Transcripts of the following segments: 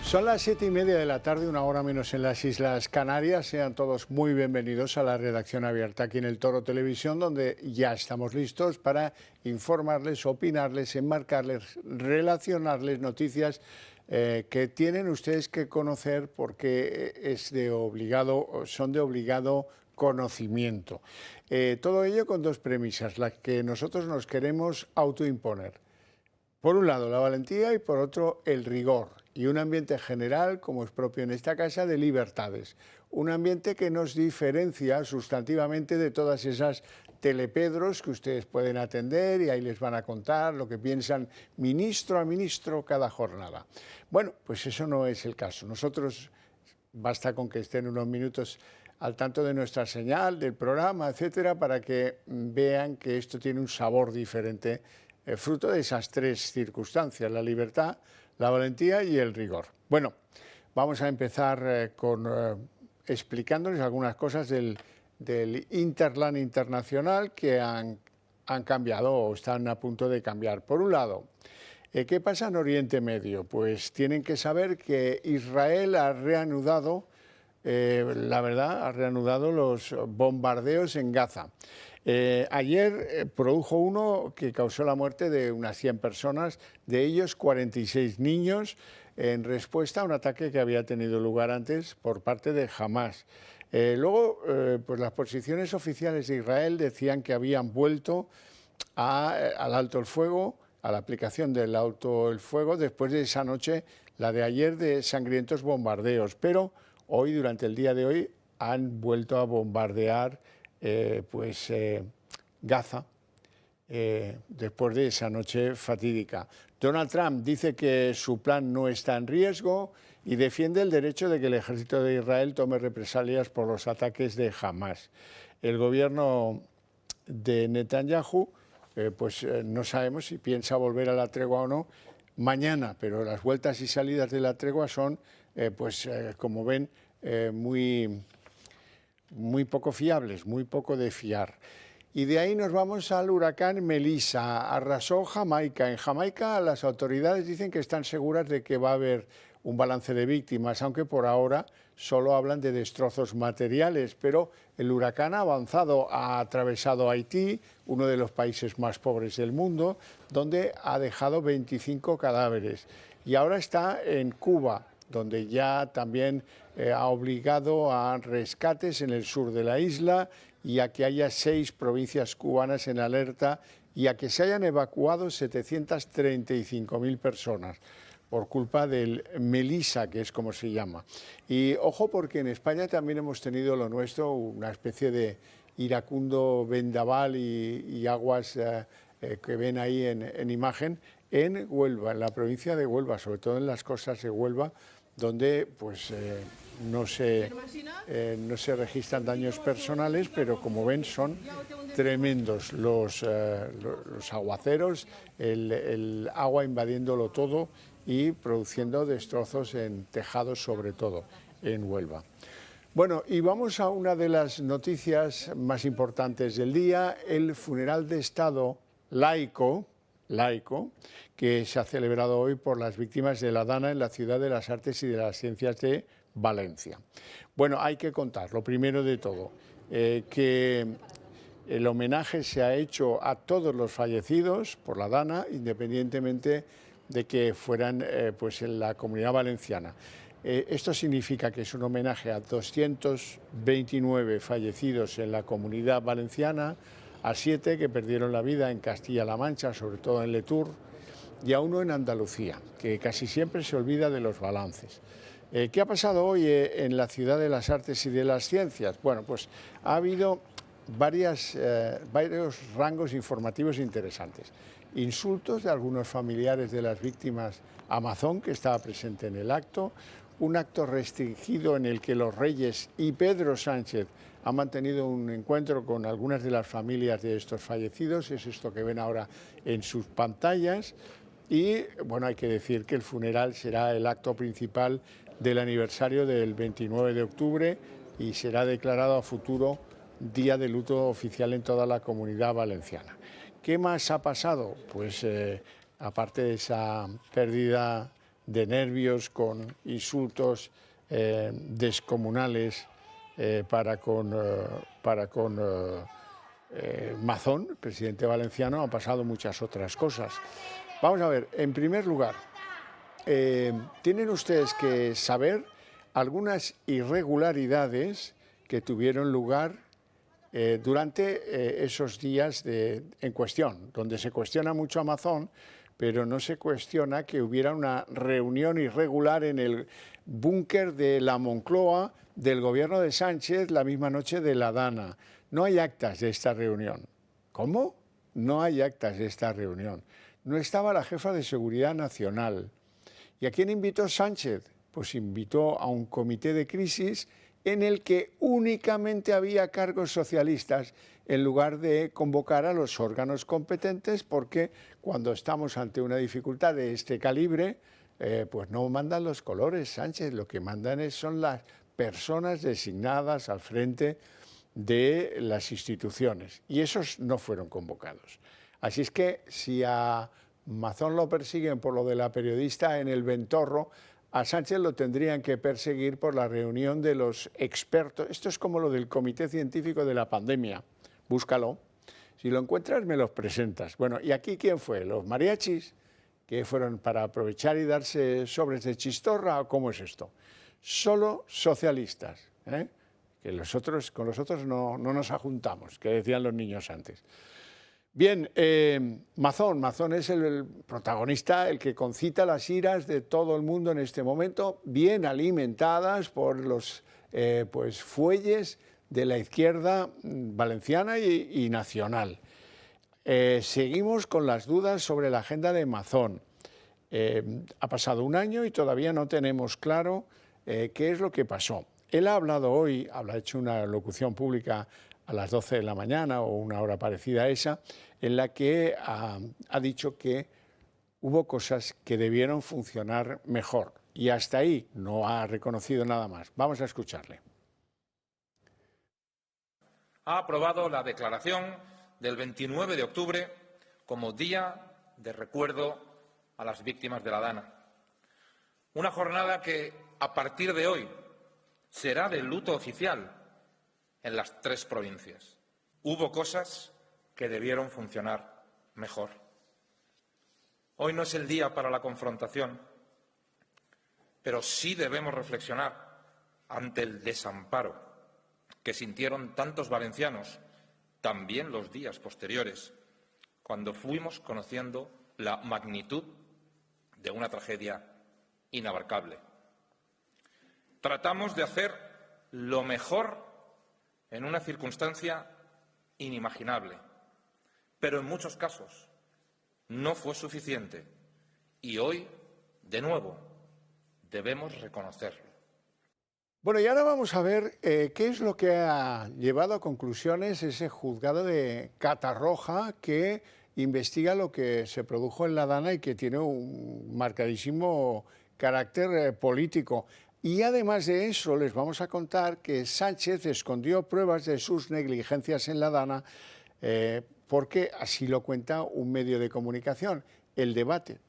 Son las 7:30 de la tarde, una hora menos en las Islas Canarias. Sean todos muy bienvenidos a la redacción abierta aquí en el Toro Televisión, donde ya estamos listos para informarles, opinarles, enmarcarles, relacionarles noticias que tienen ustedes que conocer porque son de obligado conocimiento. Todo ello con dos premisas, las que nosotros nos queremos autoimponer. Por un lado, la valentía y por otro, el rigor y un ambiente general, como es propio en esta casa, de libertades. Un ambiente que nos diferencia sustantivamente de todas esas telepedros que ustedes pueden atender y ahí les van a contar lo que piensan ministro a ministro cada jornada. Bueno, pues eso no es el caso. Nosotros basta con que estén unos minutos al tanto de nuestra señal, del programa, etcétera, para que vean que esto tiene un sabor diferente, fruto de esas tres circunstancias: la libertad, la valentía y el rigor. Bueno, vamos a empezar explicándoles algunas cosas del Interland internacional que han cambiado o están a punto de cambiar. Por un lado, ¿qué pasa en Oriente Medio? Pues tienen que saber que Israel ha reanudado, ha reanudado los bombardeos en Gaza. Ayer produjo uno que causó la muerte de unas 100 personas, de ellos 46 niños, en respuesta a un ataque que había tenido lugar antes por parte de Hamás. Luego, pues las posiciones oficiales de Israel decían que habían vuelto al alto el fuego, a la aplicación del alto el fuego, después de esa noche, la de ayer, de sangrientos bombardeos. Pero hoy, durante el día de hoy, han vuelto a bombardear Gaza, después de esa noche fatídica. Donald Trump dice que su plan no está en riesgo y defiende el derecho de que el ejército de Israel tome represalias por los ataques de Hamás. El gobierno de Netanyahu, no sabemos si piensa volver a la tregua o no mañana, pero las vueltas y salidas de la tregua son, como ven, muy poco fiables, muy poco de fiar. Y de ahí nos vamos al huracán Melissa. Arrasó Jamaica. En Jamaica las autoridades dicen que están seguras de que va a haber un balance de víctimas, aunque por ahora solo hablan de destrozos materiales. Pero el huracán ha avanzado, ha atravesado Haití, uno de los países más pobres del mundo, donde ha dejado 25 cadáveres. Y ahora está en Cuba, donde ya también ha obligado a rescates en el sur de la isla y a que haya 6 provincias cubanas en alerta y a que se hayan evacuado 735.000 personas por culpa del Melissa, que es como se llama. Y ojo, porque en España también hemos tenido lo nuestro, una especie de iracundo vendaval y aguas que ven ahí en imagen, en Huelva, en la provincia de Huelva, sobre todo en las costas de Huelva, donde no se registran daños personales, pero como ven son tremendos los aguaceros, el agua invadiéndolo todo y produciendo destrozos en tejados, sobre todo en Huelva. Bueno, y vamos a una de las noticias más importantes del día: el funeral de Estado laico que se ha celebrado hoy por las víctimas de la Dana en la Ciudad de las Artes y de las Ciencias de Valencia. Bueno, hay que contar, lo primero de todo, que el homenaje se ha hecho a todos los fallecidos por la Dana, independientemente de que fueran en la Comunidad Valenciana. Esto significa que es un homenaje a 229 fallecidos en la Comunidad Valenciana, a 7 que perdieron la vida en Castilla-La Mancha, sobre todo en Letur, y a 1 en Andalucía, que casi siempre se olvida de los balances. ¿Qué ha pasado hoy en la Ciudad de las Artes y de las Ciencias? Bueno, pues ha habido varios rangos informativos interesantes. Insultos de algunos familiares de las víctimas a Mazón, que estaba presente en el acto, un acto restringido en el que los Reyes y Pedro Sánchez han mantenido un encuentro con algunas de las familias de estos fallecidos, es esto que ven ahora en sus pantallas. Y bueno, hay que decir que el funeral será el acto principal del aniversario del 29 de octubre y será declarado a futuro día de luto oficial en toda la Comunidad Valenciana. ¿Qué más ha pasado? Pues aparte de esa pérdida de nervios, con insultos descomunales para con Mazón, presidente valenciano. Han pasado muchas otras cosas. Vamos a ver, en primer lugar, tienen ustedes que saber algunas irregularidades que tuvieron lugar durante esos días en cuestión, donde se cuestiona mucho a Mazón, pero no se cuestiona que hubiera una reunión irregular en el búnker de la Moncloa del gobierno de Sánchez la misma noche de la Dana. No hay actas de esta reunión. ¿Cómo? No hay actas de esta reunión. No estaba la jefa de Seguridad Nacional. ¿Y a quién invitó Sánchez? Pues invitó a un comité de crisis en el que únicamente había cargos socialistas, en lugar de convocar a los órganos competentes, porque cuando estamos ante una dificultad de este calibre, pues no mandan los colores, Sánchez, lo que mandan son las personas designadas al frente de las instituciones, y esos no fueron convocados. Así es que si a Mazón lo persiguen por lo de la periodista en el Ventorro, a Sánchez lo tendrían que perseguir por la reunión de los expertos. Esto es como lo del Comité Científico de la Pandemia. Búscalo. Si lo encuentras, me los presentas. Bueno, ¿y aquí quién fue? ¿Los mariachis, que fueron para aprovechar y darse sobres de chistorra? ¿O cómo es esto? Solo socialistas, ¿eh? Que con los otros no nos ajuntamos, que decían los niños antes. Bien, Mazón es el protagonista, el que concita las iras de todo el mundo en este momento, bien alimentadas por los fuelles de la izquierda valenciana y nacional. Seguimos con las dudas sobre la agenda de Mazón. Ha pasado un año y todavía no tenemos claro qué es lo que pasó. Él ha hablado hoy, ha hecho una locución pública a las 12 de la mañana o una hora parecida a esa, en la que ha dicho que hubo cosas que debieron funcionar mejor. Y hasta ahí no ha reconocido nada más. Vamos a escucharle. Ha aprobado la declaración del 29 de octubre como Día de Recuerdo a las Víctimas de la Dana. Una jornada que, a partir de hoy, será de luto oficial en las 3 provincias. Hubo cosas que debieron funcionar mejor. Hoy no es el día para la confrontación, pero sí debemos reflexionar ante el desamparo que sintieron tantos valencianos, también los días posteriores, cuando fuimos conociendo la magnitud de una tragedia inabarcable. Tratamos de hacer lo mejor en una circunstancia inimaginable, pero en muchos casos no fue suficiente y hoy, de nuevo, debemos reconocerlo. Bueno, y ahora vamos a ver qué es lo que ha llevado a conclusiones ese juzgado de Catarroja que investiga lo que se produjo en la Dana y que tiene un marcadísimo carácter político. Y además de eso, les vamos a contar que Sánchez escondió pruebas de sus negligencias en la Dana porque así lo cuenta un medio de comunicación, El Debate.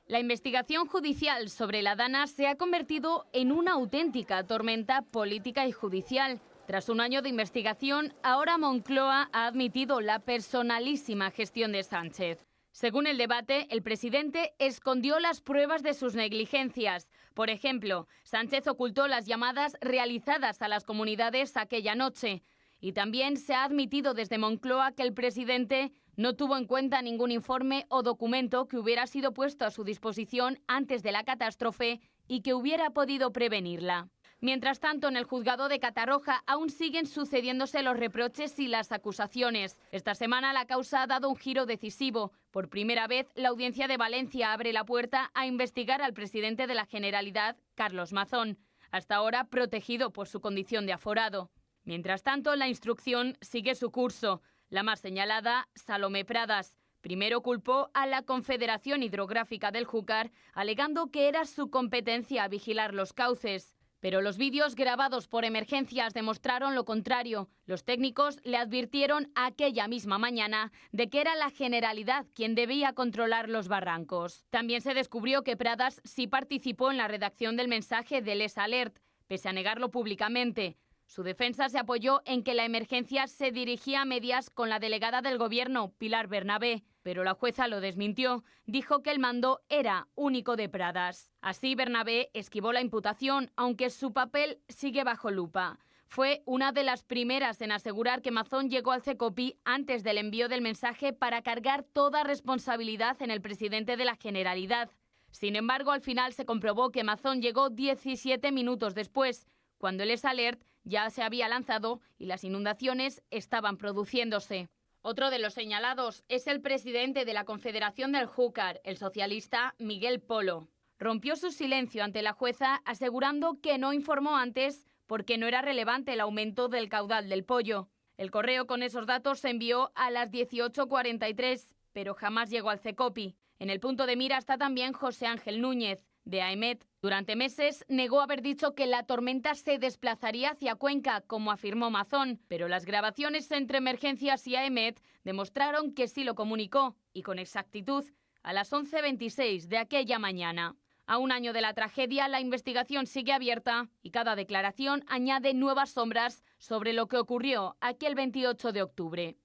La investigación judicial sobre la Dana se ha convertido en una auténtica tormenta política y judicial. Tras un año de investigación, ahora Moncloa ha admitido la personalísima gestión de Sánchez. Según El Debate, el presidente escondió las pruebas de sus negligencias. Por ejemplo, Sánchez ocultó las llamadas realizadas a las comunidades aquella noche. Y también se ha admitido desde Moncloa que el presidente no tuvo en cuenta ningún informe o documento que hubiera sido puesto a su disposición antes de la catástrofe y que hubiera podido prevenirla. Mientras tanto, en el juzgado de Catarroja aún siguen sucediéndose los reproches y las acusaciones. Esta semana la causa ha dado un giro decisivo. Por primera vez, la Audiencia de Valencia abre la puerta a investigar al presidente de la Generalidad, Carlos Mazón, hasta ahora protegido por su condición de aforado. Mientras tanto, la instrucción sigue su curso. La más señalada, Salomé Pradas. Primero culpó a la Confederación Hidrográfica del Júcar, alegando que era su competencia vigilar los cauces. Pero los vídeos grabados por Emergencias demostraron lo contrario. Los técnicos le advirtieron aquella misma mañana de que era la Generalidad quien debía controlar los barrancos. También se descubrió que Pradas sí participó en la redacción del mensaje del Les Alert, pese a negarlo públicamente. Su defensa se apoyó en que la emergencia se dirigía a medias con la delegada del Gobierno, Pilar Bernabé, pero la jueza lo desmintió. Dijo que el mando era único de Pradas. Así, Bernabé esquivó la imputación, aunque su papel sigue bajo lupa. Fue una de las primeras en asegurar que Mazón llegó al CECOPI antes del envío del mensaje para cargar toda responsabilidad en el presidente de la Generalidad. Sin embargo, al final se comprobó que Mazón llegó 17 minutos después, cuando el Les Alert ya se había lanzado y las inundaciones estaban produciéndose. Otro de los señalados es el presidente de la Confederación del Júcar, el socialista Miguel Polo. Rompió su silencio ante la jueza asegurando que no informó antes porque no era relevante el aumento del caudal del Pollo. El correo con esos datos se envió a las 18:43, pero jamás llegó al CECOPI. En el punto de mira está también José Ángel Núñez, de AEMET. Durante meses negó haber dicho que la tormenta se desplazaría hacia Cuenca, como afirmó Mazón, pero las grabaciones entre Emergencias y AEMET demostraron que sí lo comunicó, y con exactitud, a las 11:26 de aquella mañana. A un año de la tragedia, la investigación sigue abierta y cada declaración añade nuevas sombras sobre lo que ocurrió aquel 28 de octubre.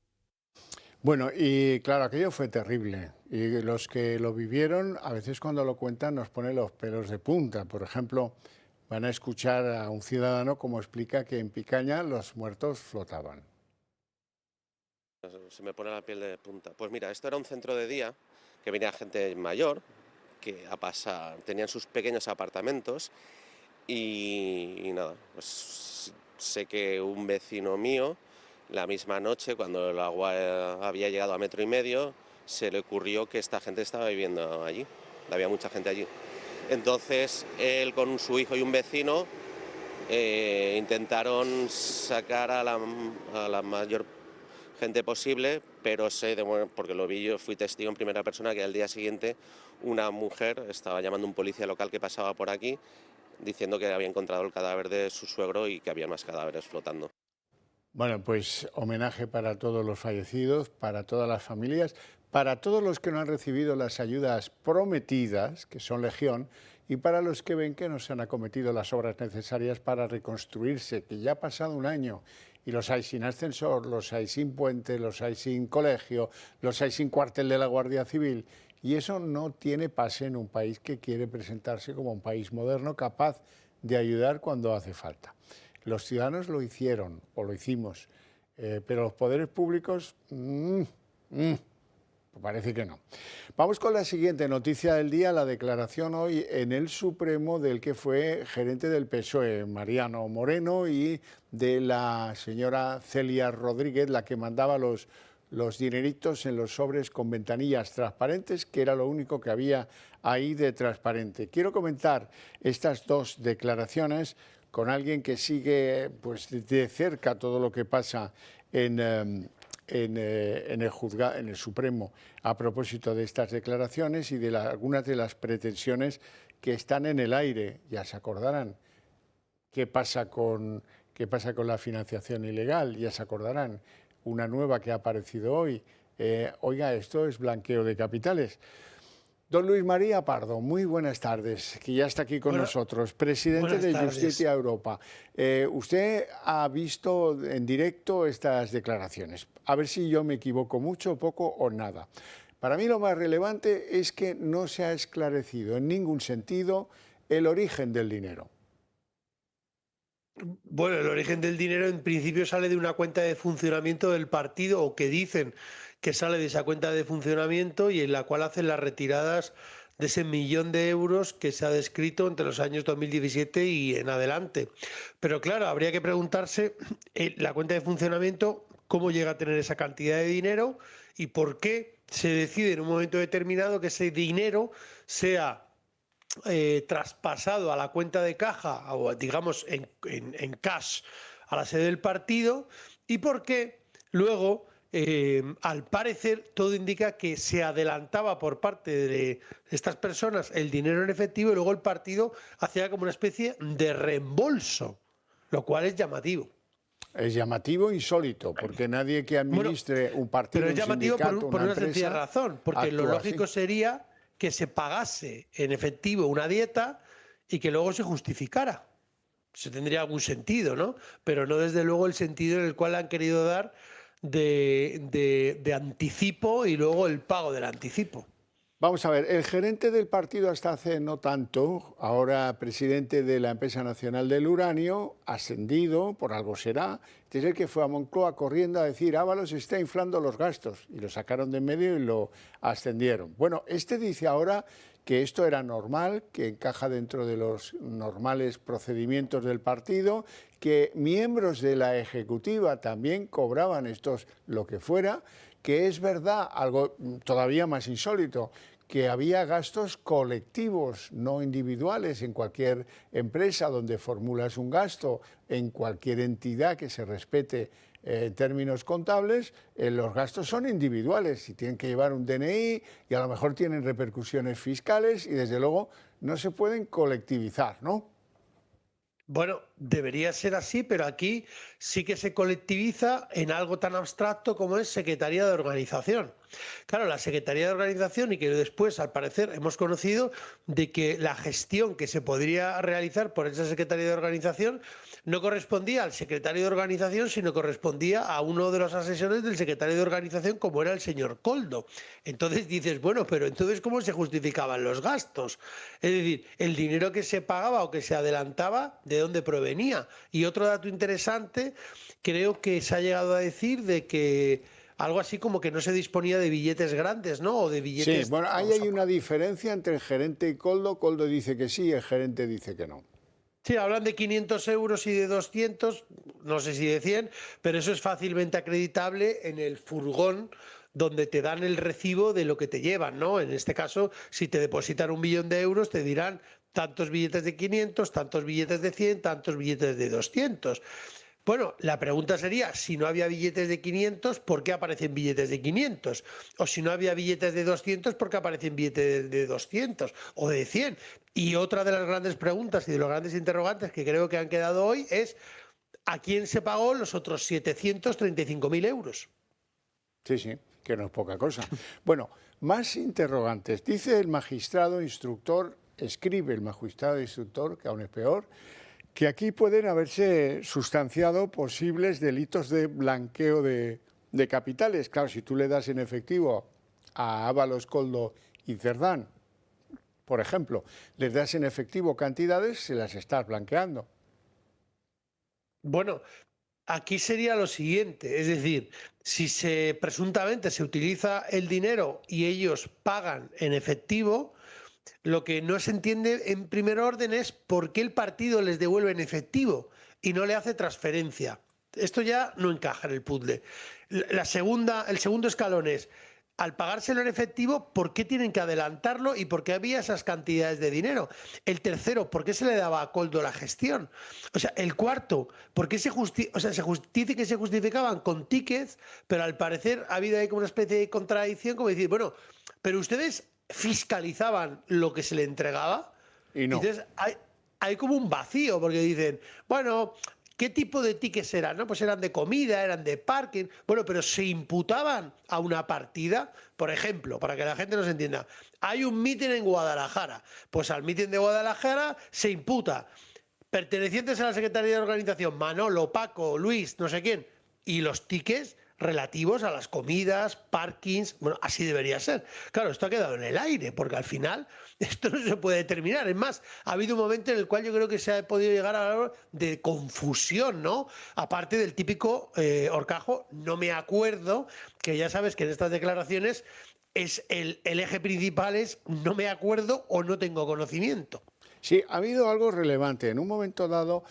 Bueno, y claro, aquello fue terrible. Y los que lo vivieron, a veces cuando lo cuentan nos pone los pelos de punta. Por ejemplo, van a escuchar a un ciudadano como explica que en Picaña los muertos flotaban. Se me pone la piel de punta. Pues mira, esto era un centro de día que venía gente mayor, que a pasar, tenían sus pequeños apartamentos y nada, pues sé que un vecino mío, la misma noche, cuando el agua había llegado a 1,5 metros, se le ocurrió que esta gente estaba viviendo allí, había mucha gente allí. Entonces él con su hijo y un vecino intentaron sacar a la mayor gente posible, pero sé, porque lo vi, yo fui testigo en primera persona, que al día siguiente una mujer estaba llamando a un policía local que pasaba por aquí diciendo que había encontrado el cadáver de su suegro y que había más cadáveres flotando. Bueno, pues homenaje para todos los fallecidos, para todas las familias, para todos los que no han recibido las ayudas prometidas, que son legión, y para los que ven que no se han acometido las obras necesarias para reconstruirse, que ya ha pasado un año y los hay sin ascensor, los hay sin puente, los hay sin colegio, los hay sin cuartel de la Guardia Civil. Y eso no tiene pase en un país que quiere presentarse como un país moderno capaz de ayudar cuando hace falta. Los ciudadanos lo hicieron, o lo hicimos, pero los poderes públicos, parece que no. Vamos con la siguiente noticia del día, la declaración hoy en el Supremo del que fue gerente del PSOE, Mariano Moreno, y de la señora Celia Rodríguez, la que mandaba los dineritos en los sobres con ventanillas transparentes, que era lo único que había ahí de transparente. Quiero comentar estas dos declaraciones con alguien que sigue pues, de cerca todo lo que pasa en el Supremo a propósito de estas declaraciones y de algunas de las pretensiones que están en el aire. Ya se acordarán qué pasa con la financiación ilegal, ya se acordarán una nueva que ha aparecido hoy. Oiga, esto es blanqueo de capitales. Don Luis María Pardo, muy buenas tardes, que ya está aquí con nosotros, presidente de Justicia Europa. Usted ha visto en directo estas declaraciones. A ver si yo me equivoco mucho, poco o nada. Para mí lo más relevante es que no se ha esclarecido en ningún sentido el origen del dinero. Bueno, el origen del dinero en principio sale de una cuenta de funcionamiento del partido, o que dicen que sale de esa cuenta de funcionamiento, y en la cual hacen las retiradas de ese 1 millón de euros que se ha descrito entre los años 2017 y en adelante. Pero claro, habría que preguntarse la cuenta de funcionamiento, cómo llega a tener esa cantidad de dinero y por qué se decide en un momento determinado que ese dinero sea traspasado a la cuenta de caja, o digamos en cash, a la sede del partido, y por qué luego al parecer todo indica que se adelantaba por parte de estas personas el dinero en efectivo y luego el partido hacía como una especie de reembolso, lo cual es llamativo. Es llamativo e insólito, porque nadie que administre un partido, pero es un llamativo sindicato, por una una sencilla empresa, razón, porque lo actúa lógico así. sería que se pagase en efectivo una dieta y que luego se justificara. Eso tendría algún sentido, ¿no? Pero no desde luego el sentido en el cual han querido dar de anticipo y luego el pago del anticipo. Vamos a ver, el gerente del partido hasta hace no tanto, ahora presidente de la Empresa Nacional del Uranio, ascendido, por algo será, es el que fue a Moncloa corriendo a decir Ábalos está inflando los gastos, y lo sacaron de en medio y lo ascendieron. Bueno, este dice ahora que esto era normal, que encaja dentro de los normales procedimientos del partido, que miembros de la ejecutiva también cobraban estos lo que fuera, que es verdad, algo todavía más insólito, que había gastos colectivos, no individuales, en cualquier empresa donde formulas un gasto, en cualquier entidad que se respete en términos contables, los gastos son individuales y tienen que llevar un DNI y a lo mejor tienen repercusiones fiscales y desde luego no se pueden colectivizar, ¿no? Bueno, debería ser así, pero aquí sí que se colectiviza en algo tan abstracto como es Secretaría de Organización. Claro, la Secretaría de Organización y que después, al parecer, hemos conocido de que la gestión que se podría realizar por esa Secretaría de Organización no correspondía al secretario de Organización, sino correspondía a uno de los asesores del secretario de Organización, como era el señor Koldo. Entonces dices, bueno, pero entonces ¿cómo se justificaban los gastos? Es decir, el dinero que se pagaba o que se adelantaba, ¿de dónde provenía? Y otro dato interesante, creo que se ha llegado a decir de que algo así como que no se disponía de billetes grandes, ¿no? O de billetes... Sí, bueno, ahí hay una diferencia entre el gerente y Koldo. Koldo dice que sí, el gerente dice que no. Sí, hablan de 500 euros y de 200, no sé si de 100, pero eso es fácilmente acreditable en el furgón donde te dan el recibo de lo que te llevan, ¿no? En este caso, si te depositan 1 millón de euros, te dirán tantos billetes de 500, tantos billetes de 100, tantos billetes de 200. Bueno, la pregunta sería, si no había billetes de 500, ¿por qué aparecen billetes de 500? O si no había billetes de 200, ¿por qué aparecen billetes de 200 o de 100? Y otra de las grandes preguntas y de los grandes interrogantes que creo que han quedado hoy es, ¿a quién se pagó los otros 735.000 euros? Sí, sí, que no es poca cosa. Bueno, más interrogantes. Dice el magistrado instructor, escribe el magistrado instructor, que aún es peor, que aquí pueden haberse sustanciado posibles delitos de blanqueo de capitales. Claro, si tú le das en efectivo a Ábalos, Koldo y Cerdán, por ejemplo, les das en efectivo cantidades, se las estás blanqueando. Bueno, aquí sería lo siguiente, es decir, si presuntamente se utiliza el dinero y ellos pagan en efectivo, lo que no se entiende en primer orden es por qué el partido les devuelve en efectivo y no le hace transferencia. Esto ya no encaja en el puzzle. El segundo escalón es, al pagárselo en efectivo, ¿por qué tienen que adelantarlo y por qué había esas cantidades de dinero? El tercero, ¿por qué se le daba a Koldo la gestión? O sea, el cuarto, ¿por qué se dice que se justificaban con tickets, pero al parecer ha habido ahí como una especie de contradicción, como decir, bueno, pero ustedes fiscalizaban lo que se le entregaba. Y no. Entonces hay como un vacío, porque dicen, bueno, ¿qué tipo de tickets eran? ¿No? Pues eran de comida, eran de parking, bueno, pero se imputaban a una partida. Por ejemplo, para que la gente nos entienda, hay un mitin en Guadalajara, pues al mitin de Guadalajara se imputa pertenecientes a la Secretaría de Organización, Manolo, Paco, Luis, no sé quién, y los tickets relativos a las comidas, parkings, bueno, así debería ser. Claro, esto ha quedado en el aire, porque al final esto no se puede determinar. Es más, ha habido un momento en el cual yo creo que se ha podido llegar a hablar de confusión, ¿no? Aparte del típico horcajo, no me acuerdo, que ya sabes que en estas declaraciones es el eje principal es no me acuerdo o no tengo conocimiento. Sí, ha habido algo relevante. En un momento dado,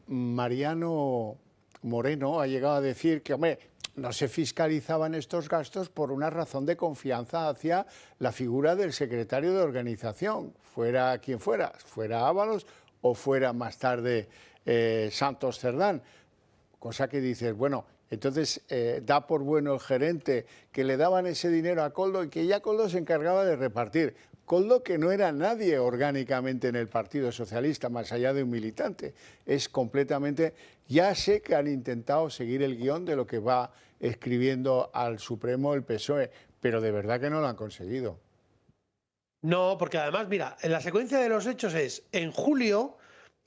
Mariano Moreno ha llegado a decir que, hombre, no se fiscalizaban estos gastos por una razón de confianza hacia la figura del secretario de organización, fuera quien fuera, fuera Ábalos o fuera más tarde Santos Cerdán. Cosa que dices, bueno, Entonces, da por bueno el gerente que le daban ese dinero a Koldo y que ya Koldo se encargaba de repartir. Koldo, que no era nadie orgánicamente en el Partido Socialista, más allá de un militante, es completamente... Ya sé que han intentado seguir el guión de lo que va escribiendo al Supremo el PSOE, pero de verdad que no lo han conseguido. No, porque además, mira, en la secuencia de los hechos es, en julio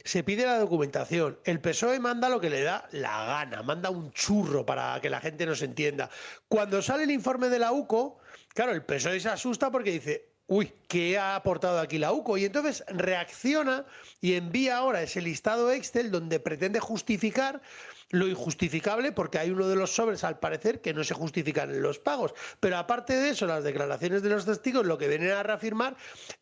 se pide la documentación, el PSOE manda lo que le da la gana, manda un churro para que la gente nos entienda. Cuando sale el informe de la UCO, claro, el PSOE se asusta porque dice, uy, ¿qué ha aportado aquí la UCO? Y entonces reacciona y envía ahora ese listado Excel donde pretende justificar lo injustificable, porque hay uno de los sobres, al parecer, que no se justifican en los pagos. Pero aparte de eso, las declaraciones de los testigos lo que vienen a reafirmar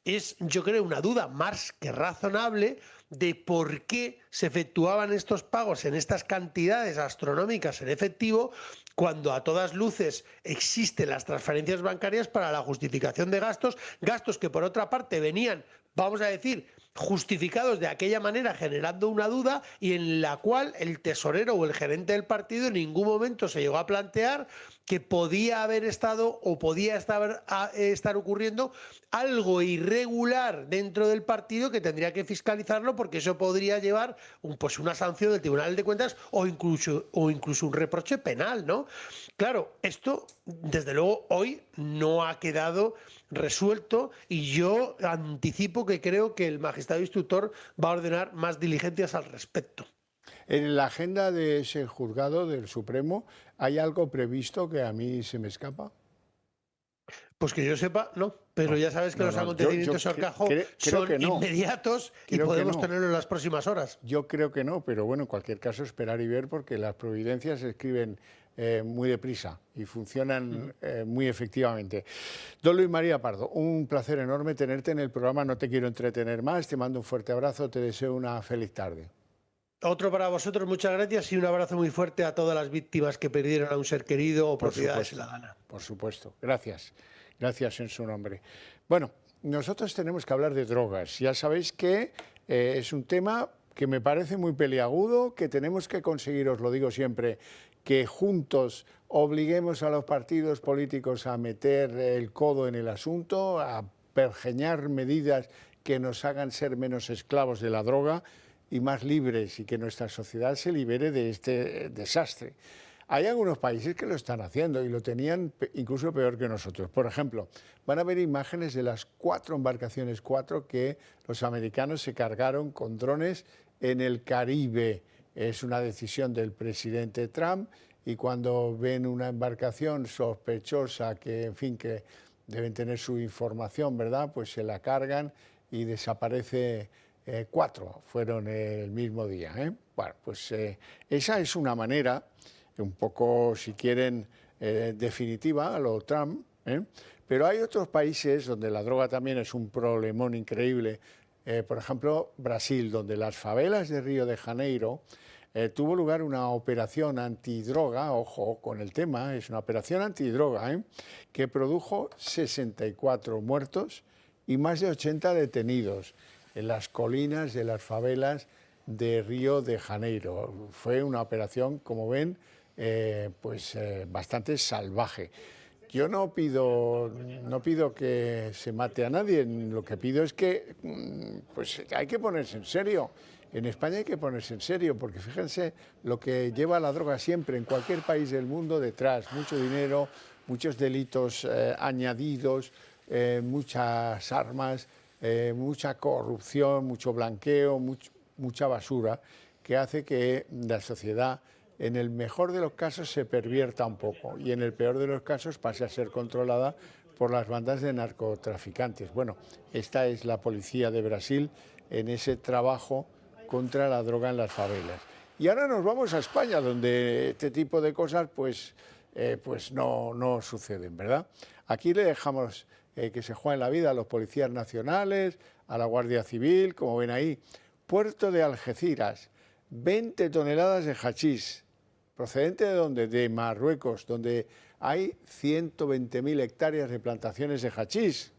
es, yo creo, una duda más que razonable de por qué se efectuaban estos pagos en estas cantidades astronómicas en efectivo, cuando a todas luces existen las transferencias bancarias para la justificación de gastos, gastos que por otra parte venían, vamos a decir, justificados de aquella manera, generando una duda y en la cual el tesorero o el gerente del partido en ningún momento se llegó a plantear que podía haber estado o podía estar ocurriendo algo irregular dentro del partido que tendría que fiscalizarlo, porque eso podría llevar pues una sanción del Tribunal de Cuentas o incluso un reproche penal, ¿no? Claro, esto desde luego hoy no ha quedado resuelto y yo anticipo que creo que el magistrado instructor va a ordenar más diligencias al respecto. En la agenda de ese juzgado del Supremo, ¿hay algo previsto que a mí se me escapa? Pues que yo sepa, no. Pero No, ya sabes que no, los no, acontecimientos en Orcajo creo son que no. inmediatos y Creo que podemos no. tenerlo en las próximas horas. Yo creo que no, pero bueno, en cualquier caso esperar y ver, porque las providencias se escriben muy deprisa y funcionan muy efectivamente. Don Luis María Pardo, un placer enorme tenerte en el programa, no te quiero entretener más, te mando un fuerte abrazo, te deseo una feliz tarde. Otro para vosotros, muchas gracias y un abrazo muy fuerte a todas las víctimas que perdieron a un ser querido o propiedades en La Dana. Por supuesto, gracias. Gracias en su nombre. Bueno, nosotros tenemos que hablar de drogas. Ya sabéis que es un tema que me parece muy peliagudo, que tenemos que conseguir, os lo digo siempre, que juntos obliguemos a los partidos políticos a meter el codo en el asunto, a pergeñar medidas que nos hagan ser menos esclavos de la droga y más libres, y que nuestra sociedad se libere de este desastre. Hay algunos países que lo están haciendo y lo tenían incluso peor que nosotros. Por ejemplo, van a ver imágenes de las 4 embarcaciones que los americanos se cargaron con drones en el Caribe. Es una decisión del presidente Trump, y cuando ven una embarcación sospechosa que, en fin, que deben tener su información, ¿verdad?, pues se la cargan y desaparece 4, fueron el mismo día. Bueno, pues esa es una manera, un poco, si quieren, definitiva a lo Trump, pero hay otros países donde la droga también es un problemón increíble. Por ejemplo, Brasil, donde las favelas de Río de Janeiro tuvo lugar una operación antidroga, ojo con el tema, es una operación antidroga, que produjo 64 muertos y más de 80 detenidos en las colinas de las favelas de Río de Janeiro. Fue una operación, como ven, bastante salvaje. Yo no pido que se mate a nadie, lo que pido es que pues hay que ponerse en serio. En España hay que ponerse en serio, porque fíjense lo que lleva la droga siempre, en cualquier país del mundo, detrás. Mucho dinero, muchos delitos añadidos, muchas armas, mucha corrupción, mucho blanqueo, mucha basura, que hace que la sociedad, en el mejor de los casos, se pervierta un poco y en el peor de los casos pase a ser controlada por las bandas de narcotraficantes. Bueno, esta es la policía de Brasil en ese trabajo contra la droga en las favelas. Y ahora nos vamos a España, donde este tipo de cosas pues no suceden, ¿verdad? Aquí le dejamos que se jueguen la vida a los policías nacionales, a la Guardia Civil, como ven ahí. Puerto de Algeciras, 20 toneladas de hachís. ¿Procedente de dónde? De Marruecos, donde hay 120.000 hectáreas de plantaciones de hachís.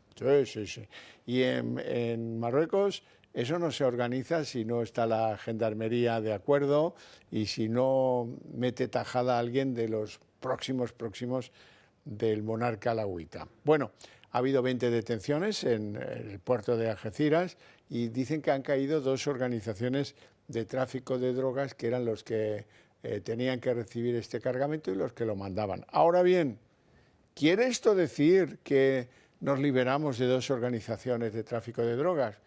Sí. Y en Marruecos Eso no se organiza si no está la gendarmería de acuerdo y si no mete tajada a alguien de los próximos del monarca alauita. Bueno, ha habido 20 detenciones en el puerto de Algeciras y dicen que han caído 2 organizaciones de tráfico de drogas que eran los que tenían que recibir este cargamento y los que lo mandaban. Ahora bien, ¿quiere esto decir que nos liberamos de 2 organizaciones de tráfico de drogas?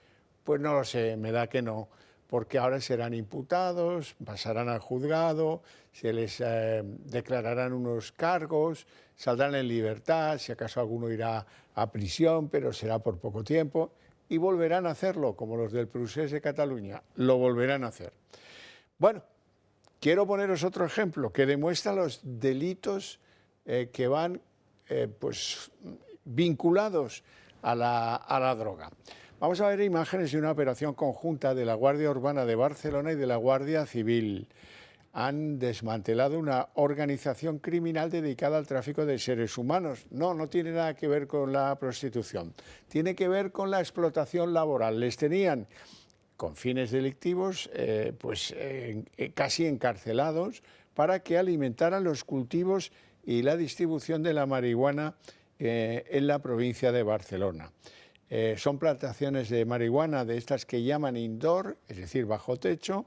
Pues no lo sé, me da que no, porque ahora serán imputados, pasarán al juzgado, se les declararán unos cargos, saldrán en libertad, si acaso alguno irá a prisión, pero será por poco tiempo, y volverán a hacerlo, como los del Procés de Cataluña, lo volverán a hacer. Bueno, quiero poneros otro ejemplo que demuestra los delitos que van pues, vinculados a la droga. Vamos a ver imágenes de una operación conjunta de la Guardia Urbana de Barcelona y de la Guardia Civil. Han desmantelado una organización criminal dedicada al tráfico de seres humanos. No tiene nada que ver con la prostitución. Tiene que ver con la explotación laboral. Les tenían con fines delictivos casi encarcelados para que alimentaran los cultivos y la distribución de la marihuana en la provincia de Barcelona. Son plantaciones de marihuana de estas que llaman indoor, es decir, bajo techo,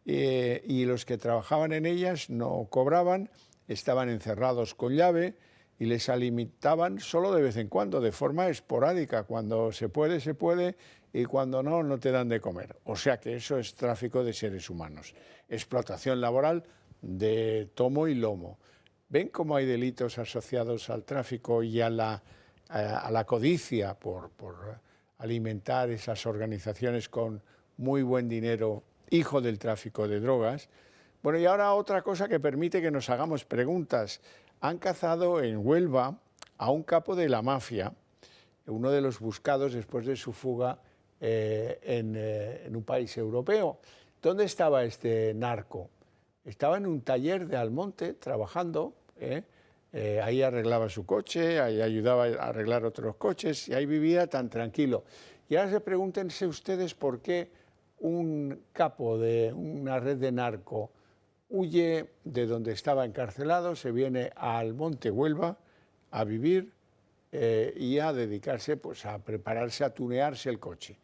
y los que trabajaban en ellas no cobraban, estaban encerrados con llave y les alimentaban solo de vez en cuando, de forma esporádica. Cuando se puede, y cuando no te dan de comer. O sea que eso es tráfico de seres humanos, explotación laboral de tomo y lomo. ¿Ven cómo hay delitos asociados al tráfico y a la codicia por alimentar esas organizaciones con muy buen dinero, hijo del tráfico de drogas? Bueno, y ahora otra cosa que permite que nos hagamos preguntas. Han cazado en Huelva a un capo de la mafia, uno de los buscados después de su fuga en un país europeo. ¿Dónde estaba este narco? Estaba en un taller de Almonte trabajando, ahí arreglaba su coche, ahí ayudaba a arreglar otros coches y ahí vivía tan tranquilo. Y ahora pregúntense ustedes por qué un capo de una red de narco huye de donde estaba encarcelado, se viene a Almonte, Huelva, a vivir y a dedicarse pues, a prepararse, a tunearse el coche.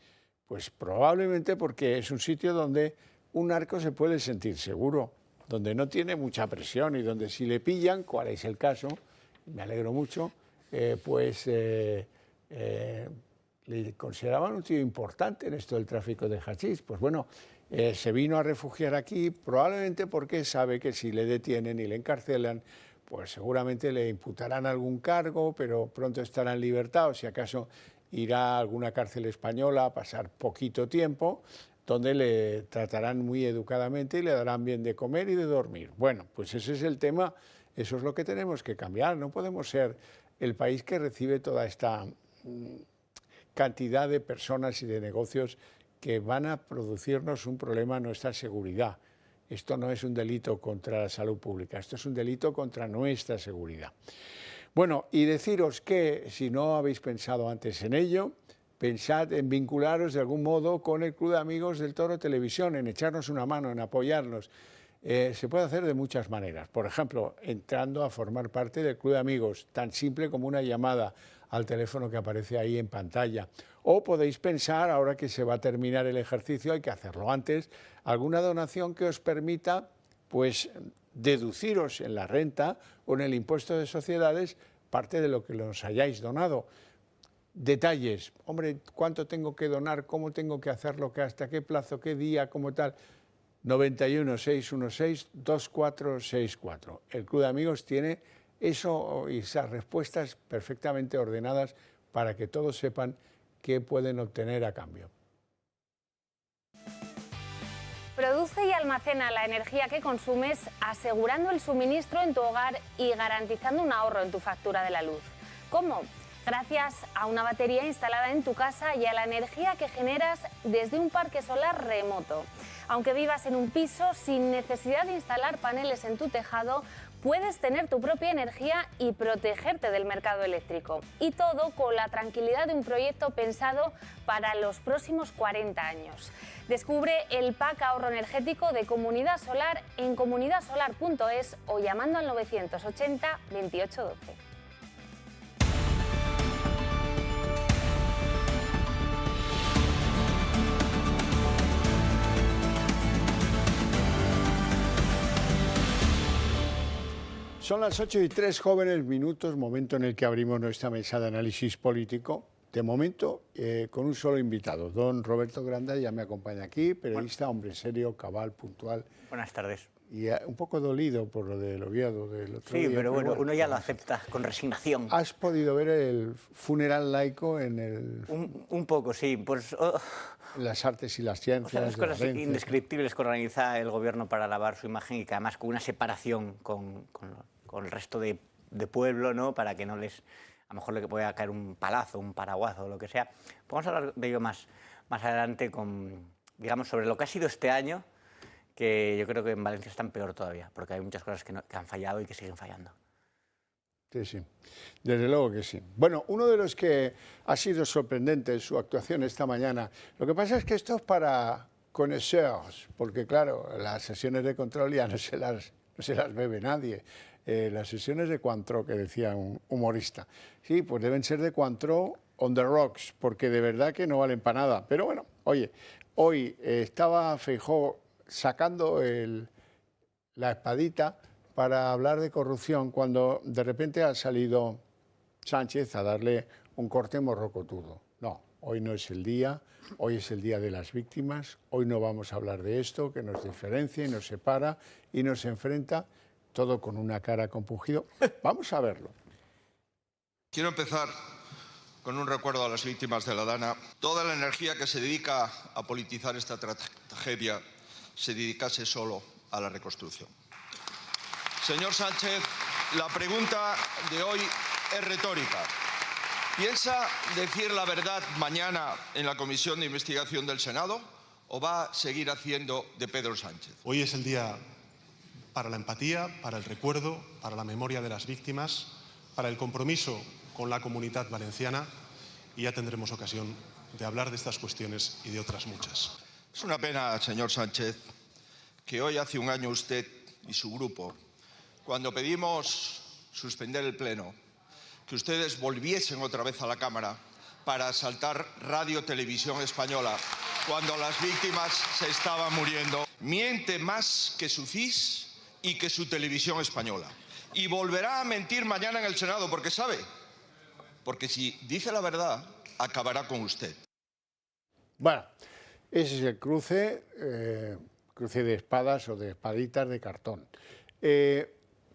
Pues probablemente porque es un sitio donde un narco se puede sentir seguro, donde no tiene mucha presión y donde si le pillan, cuál es el caso, me alegro mucho, le consideraban un tío importante en esto del tráfico de hachís. Pues bueno, se vino a refugiar aquí probablemente porque sabe que si le detienen y le encarcelan, pues seguramente le imputarán algún cargo, pero pronto estará en libertad o si acaso irá a alguna cárcel española a pasar poquito tiempo, donde le tratarán muy educadamente y le darán bien de comer y de dormir. Bueno, pues ese es el tema, eso es lo que tenemos que cambiar. No podemos ser el país que recibe toda esta cantidad de personas y de negocios que van a producirnos un problema a nuestra seguridad. Esto no es un delito contra la salud pública, esto es un delito contra nuestra seguridad. Bueno, y deciros que si no habéis pensado antes en ello, pensad en vincularos de algún modo con el Club de Amigos del Toro Televisión, en echarnos una mano, en apoyarnos. Se puede hacer de muchas maneras. Por ejemplo, entrando a formar parte del Club de Amigos, tan simple como una llamada al teléfono que aparece ahí en pantalla. O podéis pensar, ahora que se va a terminar el ejercicio, hay que hacerlo antes, alguna donación que os permita pues, deduciros en la renta o en el impuesto de sociedades parte de lo que nos hayáis donado. Detalles, hombre, ¿cuánto tengo que donar? ¿Cómo tengo que hacerlo? ¿Hasta qué plazo? ¿Qué día? ¿Cómo tal? 91 616 2464. El Club de Amigos tiene eso y esas respuestas perfectamente ordenadas para que todos sepan qué pueden obtener a cambio. Produce y almacena la energía que consumes, asegurando el suministro en tu hogar y garantizando un ahorro en tu factura de la luz. ¿Cómo? Gracias a una batería instalada en tu casa y a la energía que generas desde un parque solar remoto. Aunque vivas en un piso sin necesidad de instalar paneles en tu tejado, puedes tener tu propia energía y protegerte del mercado eléctrico. Y todo con la tranquilidad de un proyecto pensado para los próximos 40 años. Descubre el pack ahorro energético de Comunidad Solar en comunidadsolar.es o llamando al 980 2812. Son las 8:03, jóvenes minutos, momento en el que abrimos nuestra mesa de análisis político. De momento, con un solo invitado, don Roberto Granda, ya me acompaña aquí, periodista, hombre serio, cabal, puntual. Buenas tardes. Y un poco dolido por lo del Oviedo del otro día. Sí, pero bueno, uno ya lo acepta con resignación. ¿Has podido ver el funeral laico en el... Un poco, sí. Pues, las artes y las ciencias. Las cosas indescriptibles que organiza el gobierno para lavar su imagen y que además con una separación con el resto de pueblo, ¿no? Para que no les... A lo mejor le pueda caer un palazo, un paraguazo o lo que sea. Vamos a hablar de ello más adelante digamos, sobre lo que ha sido este año, que yo creo que en Valencia están peor todavía, porque hay muchas cosas que han fallado y que siguen fallando. Sí, sí, desde luego que sí. Bueno, uno de los que ha sido sorprendente en su actuación esta mañana, lo que pasa es que esto es para conocers, porque claro, las sesiones de control ya no se las bebe nadie. Las sesiones de Cointreau, que decía un humorista, sí, pues deben ser de Cointreau on the rocks, porque de verdad que no valen para nada. Pero bueno, oye, hoy estaba Feijóo sacando la espadita para hablar de corrupción cuando de repente ha salido Sánchez a darle un corte morrocotudo. No, hoy no es el día, hoy es el día de las víctimas, hoy no vamos a hablar de esto que nos diferencia y nos separa y nos enfrenta, todo con una cara compungido. Vamos a verlo. Quiero empezar con un recuerdo a las víctimas de la Dana. Toda la energía que se dedica a politizar esta tragedia se dedicase solo a la reconstrucción. Señor Sánchez, la pregunta de hoy es retórica. ¿Piensa decir la verdad mañana en la comisión de investigación del Senado o va a seguir haciendo de Pedro Sánchez? Hoy es el día para la empatía, para el recuerdo, para la memoria de las víctimas, para el compromiso con la comunidad valenciana, y ya tendremos ocasión de hablar de estas cuestiones y de otras muchas. Es una pena, señor Sánchez, que hoy hace un año usted y su grupo, cuando pedimos suspender el Pleno, que ustedes volviesen otra vez a la Cámara para asaltar Radio Televisión Española, cuando las víctimas se estaban muriendo. Miente más que su CIS y que su Televisión Española. Y volverá a mentir mañana en el Senado, porque sabe, porque si dice la verdad, acabará con usted. Bueno, ese es el cruce de espadas o de espaditas de cartón.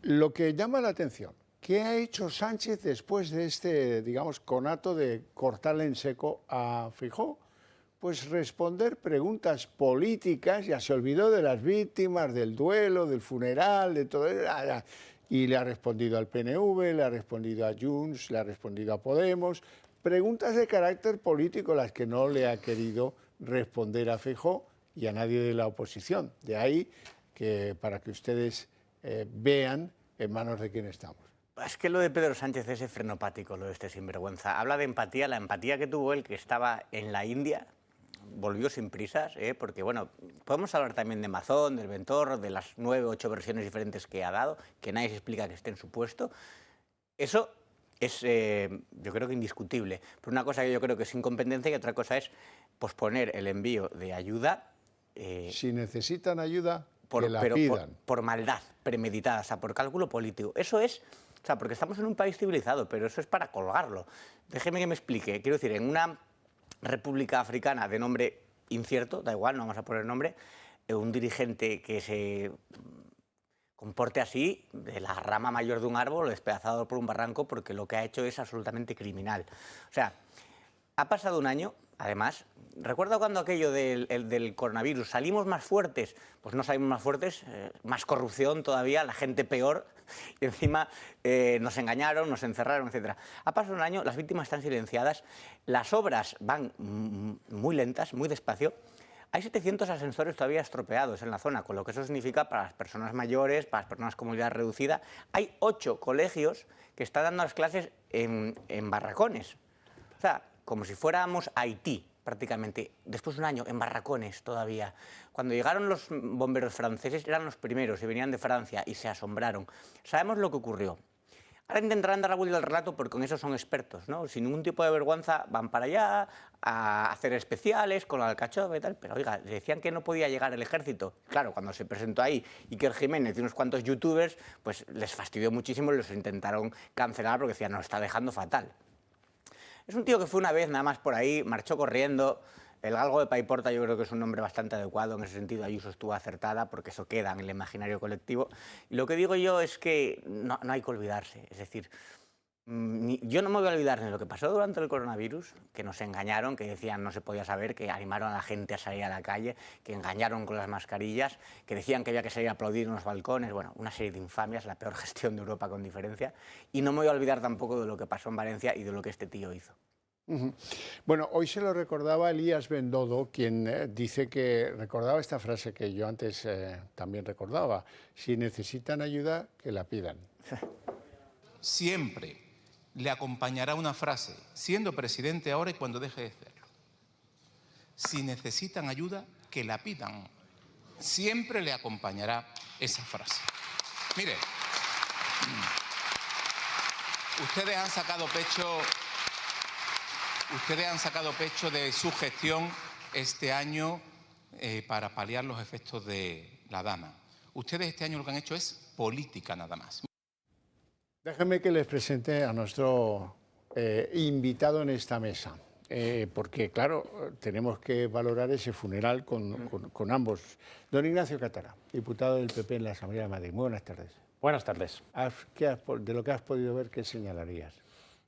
Lo que llama la atención, ¿qué ha hecho Sánchez después de este, digamos, conato de cortarle en seco a Feijóo? Pues responder preguntas políticas, ya se olvidó de las víctimas, del duelo, del funeral, de todo eso, y le ha respondido al PNV, le ha respondido a Junts, le ha respondido a Podemos, preguntas de carácter político las que no le ha querido responder a Feijóo y a nadie de la oposición. De ahí que para que ustedes vean en manos de quién estamos. Es que lo de Pedro Sánchez es frenopático, lo de este sinvergüenza. Habla de empatía, la empatía que tuvo él, que estaba en la India, volvió sin prisas, porque bueno, podemos hablar también de Mazón, del Ventor, de las 9 o 8 versiones diferentes que ha dado, que nadie se explica que esté en su puesto. Eso es, yo creo que indiscutible. Pero una cosa que yo creo que es incompetencia y otra cosa es posponer el envío de ayuda. Si necesitan ayuda, que la pidan. Por maldad premeditada, o sea, por cálculo político. Eso es, o sea, porque estamos en un país civilizado, pero eso es para colgarlo. Déjeme que me explique. Quiero decir, en una república africana de nombre incierto, da igual, no vamos a poner nombre, un dirigente que se comporte así, de la rama mayor de un árbol, despedazado por un barranco, porque lo que ha hecho es absolutamente criminal. O sea, ha pasado un año, además. ¿Recuerda cuando aquello del coronavirus? ¿Salimos más fuertes? Pues no salimos más fuertes, más corrupción todavía, la gente peor, y encima nos engañaron, nos encerraron, etc. Ha pasado un año, las víctimas están silenciadas, las obras van muy lentas, muy despacio. hay 700 ascensores todavía estropeados en la zona, con lo que eso significa para las personas mayores, para las personas con movilidad reducida. Hay 8 colegios que están dando las clases en barracones. O sea, como si fuéramos Haití, prácticamente. Después de un año, en barracones todavía. Cuando llegaron los bomberos franceses, eran los primeros y venían de Francia y se asombraron. Sabemos lo que ocurrió. Ahora intentarán dar la vuelta al relato porque con eso son expertos, ¿no? Sin ningún tipo de vergüenza van para allá a hacer especiales con la alcachofa y tal. Pero oiga, decían que no podía llegar el ejército. Claro, cuando se presentó ahí Iker Jiménez y unos cuantos youtubers, pues les fastidió muchísimo y los intentaron cancelar porque decían, nos está dejando fatal. Es un tío que fue una vez nada más por ahí, marchó corriendo. El galgo de Paiporta yo creo que es un nombre bastante adecuado, en ese sentido Ayuso estuvo acertada porque eso queda en el imaginario colectivo. Y lo que digo yo es que no hay que olvidarse, es decir, yo no me voy a olvidar de lo que pasó durante el coronavirus, que nos engañaron, que decían no se podía saber, que animaron a la gente a salir a la calle, que engañaron con las mascarillas, que decían que había que salir a aplaudir en los balcones, bueno, una serie de infamias, la peor gestión de Europa con diferencia. Y no me voy a olvidar tampoco de lo que pasó en Valencia y de lo que este tío hizo. Bueno, hoy se lo recordaba Elías Bendodo, quien dice que recordaba esta frase que yo antes también recordaba: si necesitan ayuda, que la pidan. Siempre le acompañará una frase, siendo presidente ahora y cuando deje de serlo: si necesitan ayuda, que la pidan. Siempre le acompañará esa frase. Mire, ustedes han sacado pecho de su gestión este año para paliar los efectos de la Dana. Ustedes este año lo que han hecho es política nada más. Déjenme que les presente a nuestro invitado en esta mesa, porque claro, tenemos que valorar ese funeral con ambos. Don Ignacio Catara, diputado del PP en la Asamblea de Madrid. Muy buenas tardes. Buenas tardes. De lo que has podido ver, ¿qué señalarías?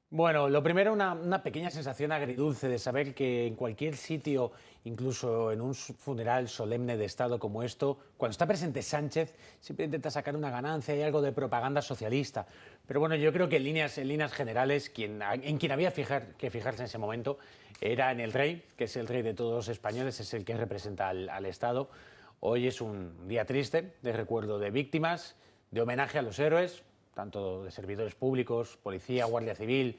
Bueno, lo primero, una pequeña sensación agridulce de saber que en cualquier sitio, incluso en un funeral solemne de Estado como esto, cuando está presente Sánchez, siempre intenta sacar una ganancia y algo de propaganda socialista. Pero bueno, yo creo que en líneas generales, en quien había que fijarse en ese momento era en el rey, que es el rey de todos los españoles, es el que representa al Estado. Hoy es un día triste, de recuerdo de víctimas, de homenaje a los héroes, tanto de servidores públicos, policía, guardia civil,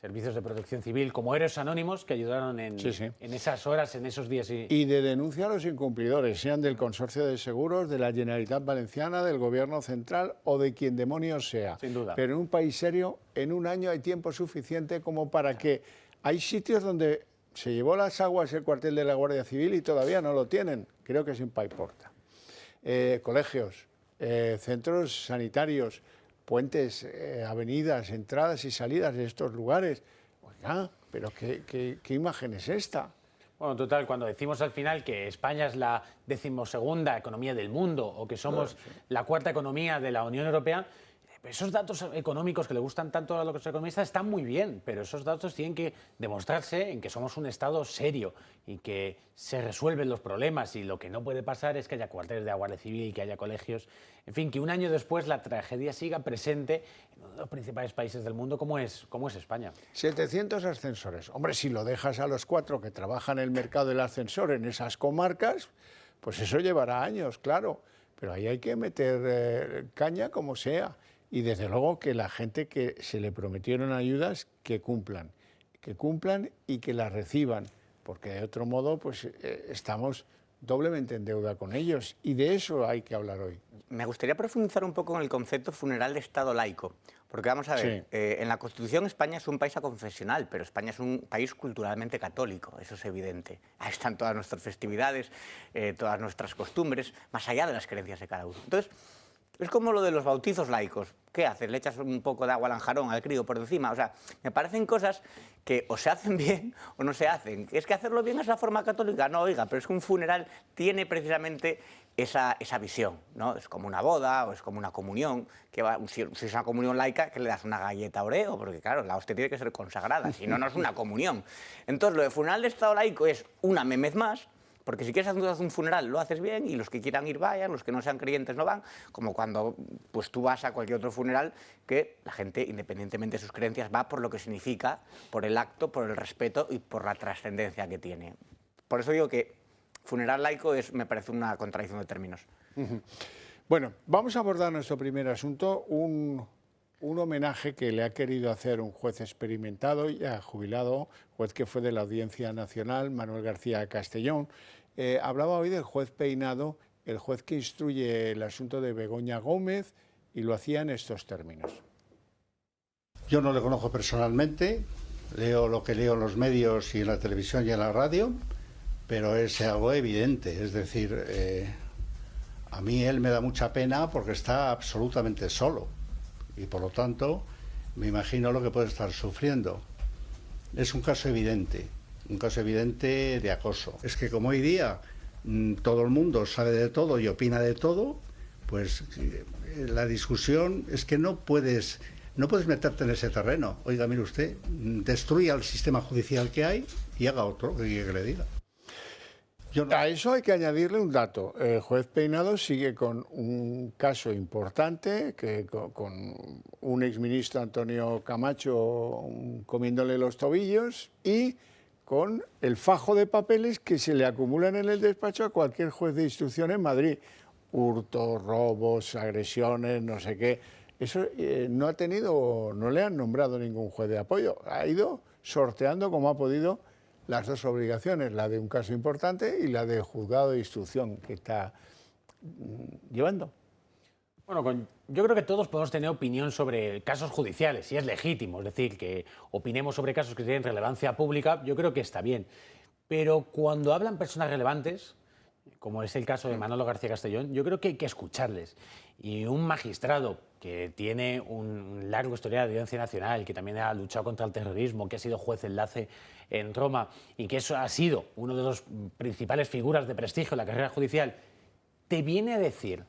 servicios de protección civil, como héroes anónimos que ayudaron en esas horas, en esos días. Y de denuncia a los incumplidores, sean del Consorcio de Seguros, de la Generalitat Valenciana, del Gobierno Central o de quien demonios sea. Sin duda. Pero en un país serio, en un año hay tiempo suficiente como para que... Hay sitios donde se llevó las aguas el cuartel de la Guardia Civil y todavía no lo tienen. Creo que es en Paiporta. Colegios, centros sanitarios, puentes, avenidas, entradas y salidas de estos lugares. Oiga, pero ¿qué imagen es esta? Bueno, total, cuando decimos al final que España es la 12ª economía del mundo o que somos la 4ª economía de la Unión Europea, esos datos económicos que le gustan tanto a los economistas están muy bien, pero esos datos tienen que demostrarse en que somos un Estado serio y que se resuelven los problemas, y lo que no puede pasar es que haya cuarteles de la Guardia Civil, que haya colegios, en fin, que un año después la tragedia siga presente en uno de los principales países del mundo como es España. 700 ascensores. Hombre, si lo dejas a los 4 que trabajan en el mercado del ascensor en esas comarcas, pues eso llevará años, claro, pero ahí hay que meter caña como sea. Y desde luego que la gente que se le prometieron ayudas, que cumplan y que las reciban, porque de otro modo pues estamos doblemente en deuda con ellos, y de eso hay que hablar hoy. Me gustaría profundizar un poco en el concepto funeral de Estado laico, porque vamos a ver, en la Constitución España es un país aconfesional, pero España es un país culturalmente católico, eso es evidente. Ahí están todas nuestras festividades, todas nuestras costumbres, más allá de las creencias de cada uno. Entonces, es como lo de los bautizos laicos. ¿Qué haces? ¿Le echas un poco de agua al anjarón, al crío por encima? O sea, me parecen cosas que o se hacen bien o no se hacen. ¿Es que hacerlo bien es la forma católica? No, oiga, pero es que un funeral tiene precisamente esa visión, ¿no? Es como una boda o es como una comunión. Si es una comunión laica, que le das una galleta Oreo, porque claro, la hostia tiene que ser consagrada, si no, no es una comunión. Entonces, lo de funeral de Estado laico es una memez más, porque si quieres hacer un funeral lo haces bien y los que quieran ir vayan, los que no sean creyentes no van, como cuando pues tú vas a cualquier otro funeral que la gente, independientemente de sus creencias, va por lo que significa, por el acto, por el respeto y por la trascendencia que tiene. Por eso digo que funeral laico me parece una contradicción de términos. Bueno, vamos a abordar nuestro primer asunto, un homenaje que le ha querido hacer un juez experimentado, ya jubilado, juez que fue de la Audiencia Nacional, Manuel García Castellón. Hablaba hoy del juez Peinado, el juez que instruye el asunto de Begoña Gómez, y lo hacía en estos términos. Yo no le conozco personalmente, leo lo que leo en los medios y en la televisión y en la radio, pero es algo evidente, es decir, a mí él me da mucha pena porque está absolutamente solo y por lo tanto me imagino lo que puede estar sufriendo. Es un caso evidente de acoso. Es que como hoy día todo el mundo sabe de todo y opina de todo, pues la discusión es que no puedes meterte en ese terreno. Oiga, mire usted, destruya el sistema judicial que hay y haga otro que le diga. A eso hay que añadirle un dato. El juez Peinado sigue con un caso importante, que con un exministro, Antonio Camacho, comiéndole los tobillos, y con el fajo de papeles que se le acumulan en el despacho a cualquier juez de instrucción en Madrid. Hurtos, robos, agresiones, no sé qué. Eso no le han nombrado ningún juez de apoyo. Ha ido sorteando como ha podido las dos obligaciones, la de un caso importante y la del juzgado de instrucción que está llevando. Bueno, yo creo que todos podemos tener opinión sobre casos judiciales, y es legítimo, es decir, que opinemos sobre casos que tienen relevancia pública, yo creo que está bien. Pero cuando hablan personas relevantes, como es el caso de Manolo García Castellón, yo creo que hay que escucharles. Y un magistrado que tiene un largo historial de Audiencia Nacional, que también ha luchado contra el terrorismo, que ha sido juez enlace en Roma y que eso ha sido uno de los principales figuras de prestigio en la carrera judicial, te viene a decir,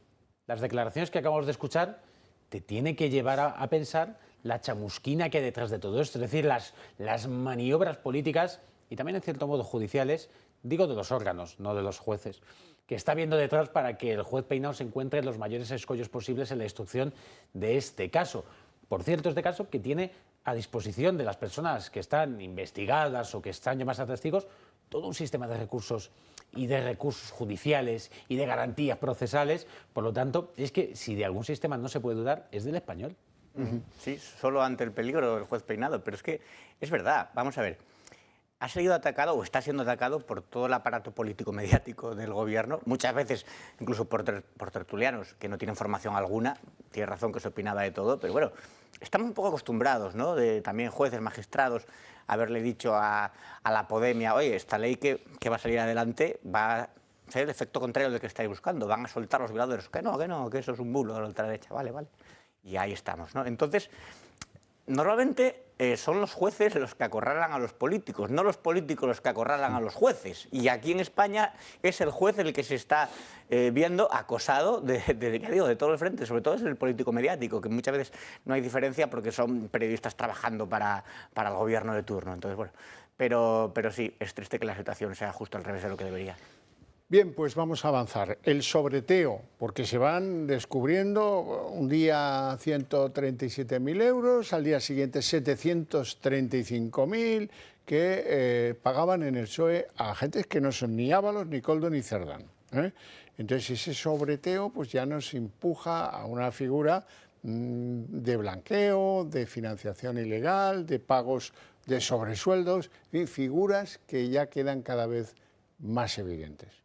las declaraciones que acabamos de escuchar, te tiene que llevar a pensar la chamusquina que hay detrás de todo esto, es decir, las maniobras políticas y también en cierto modo judiciales, digo de los órganos, no de los jueces, que está viendo detrás para que el juez Peinado se encuentre en los mayores escollos posibles en la instrucción de este caso. Por cierto, este caso que tiene a disposición de las personas que están investigadas o que están llamadas a testigos todo un sistema de recursos y de recursos judiciales y de garantías procesales. Por lo tanto, es que si de algún sistema no se puede dudar, es del español. Sí, solo ante el peligro del juez Peinado, pero es que es verdad, vamos a ver. Ha sido atacado o está siendo atacado por todo el aparato político-mediático del gobierno, muchas veces incluso por tertulianos que no tienen formación alguna. Tiene razón que se opinaba de todo, pero bueno, estamos un poco acostumbrados, ¿no? De también jueces, magistrados, haberle dicho a la Podemia, oye, esta ley que va a salir adelante va a ser el efecto contrario del que estáis buscando, van a soltar los violadores, que no, que eso es un bulo de la ultraderecha, vale. Y ahí estamos, ¿no? Entonces, normalmente son los jueces los que acorralan a los políticos, no los políticos los que acorralan a los jueces. Y aquí en España es el juez el que se está viendo acosado de todo el frente, sobre todo es el político mediático, que muchas veces no hay diferencia porque son periodistas trabajando para el gobierno de turno. Entonces, bueno, pero sí, es triste que la situación sea justo al revés de lo que debería. Bien, pues vamos a avanzar. El sobreteo, porque se van descubriendo un día 137.000 euros, al día siguiente 735.000, que pagaban en el PSOE a agentes que no son ni Ábalos, ni Koldo, ni Cerdán. Entonces ese sobreteo pues ya nos empuja a una figura de blanqueo, de financiación ilegal, de pagos de sobresueldos, y figuras que ya quedan cada vez más evidentes.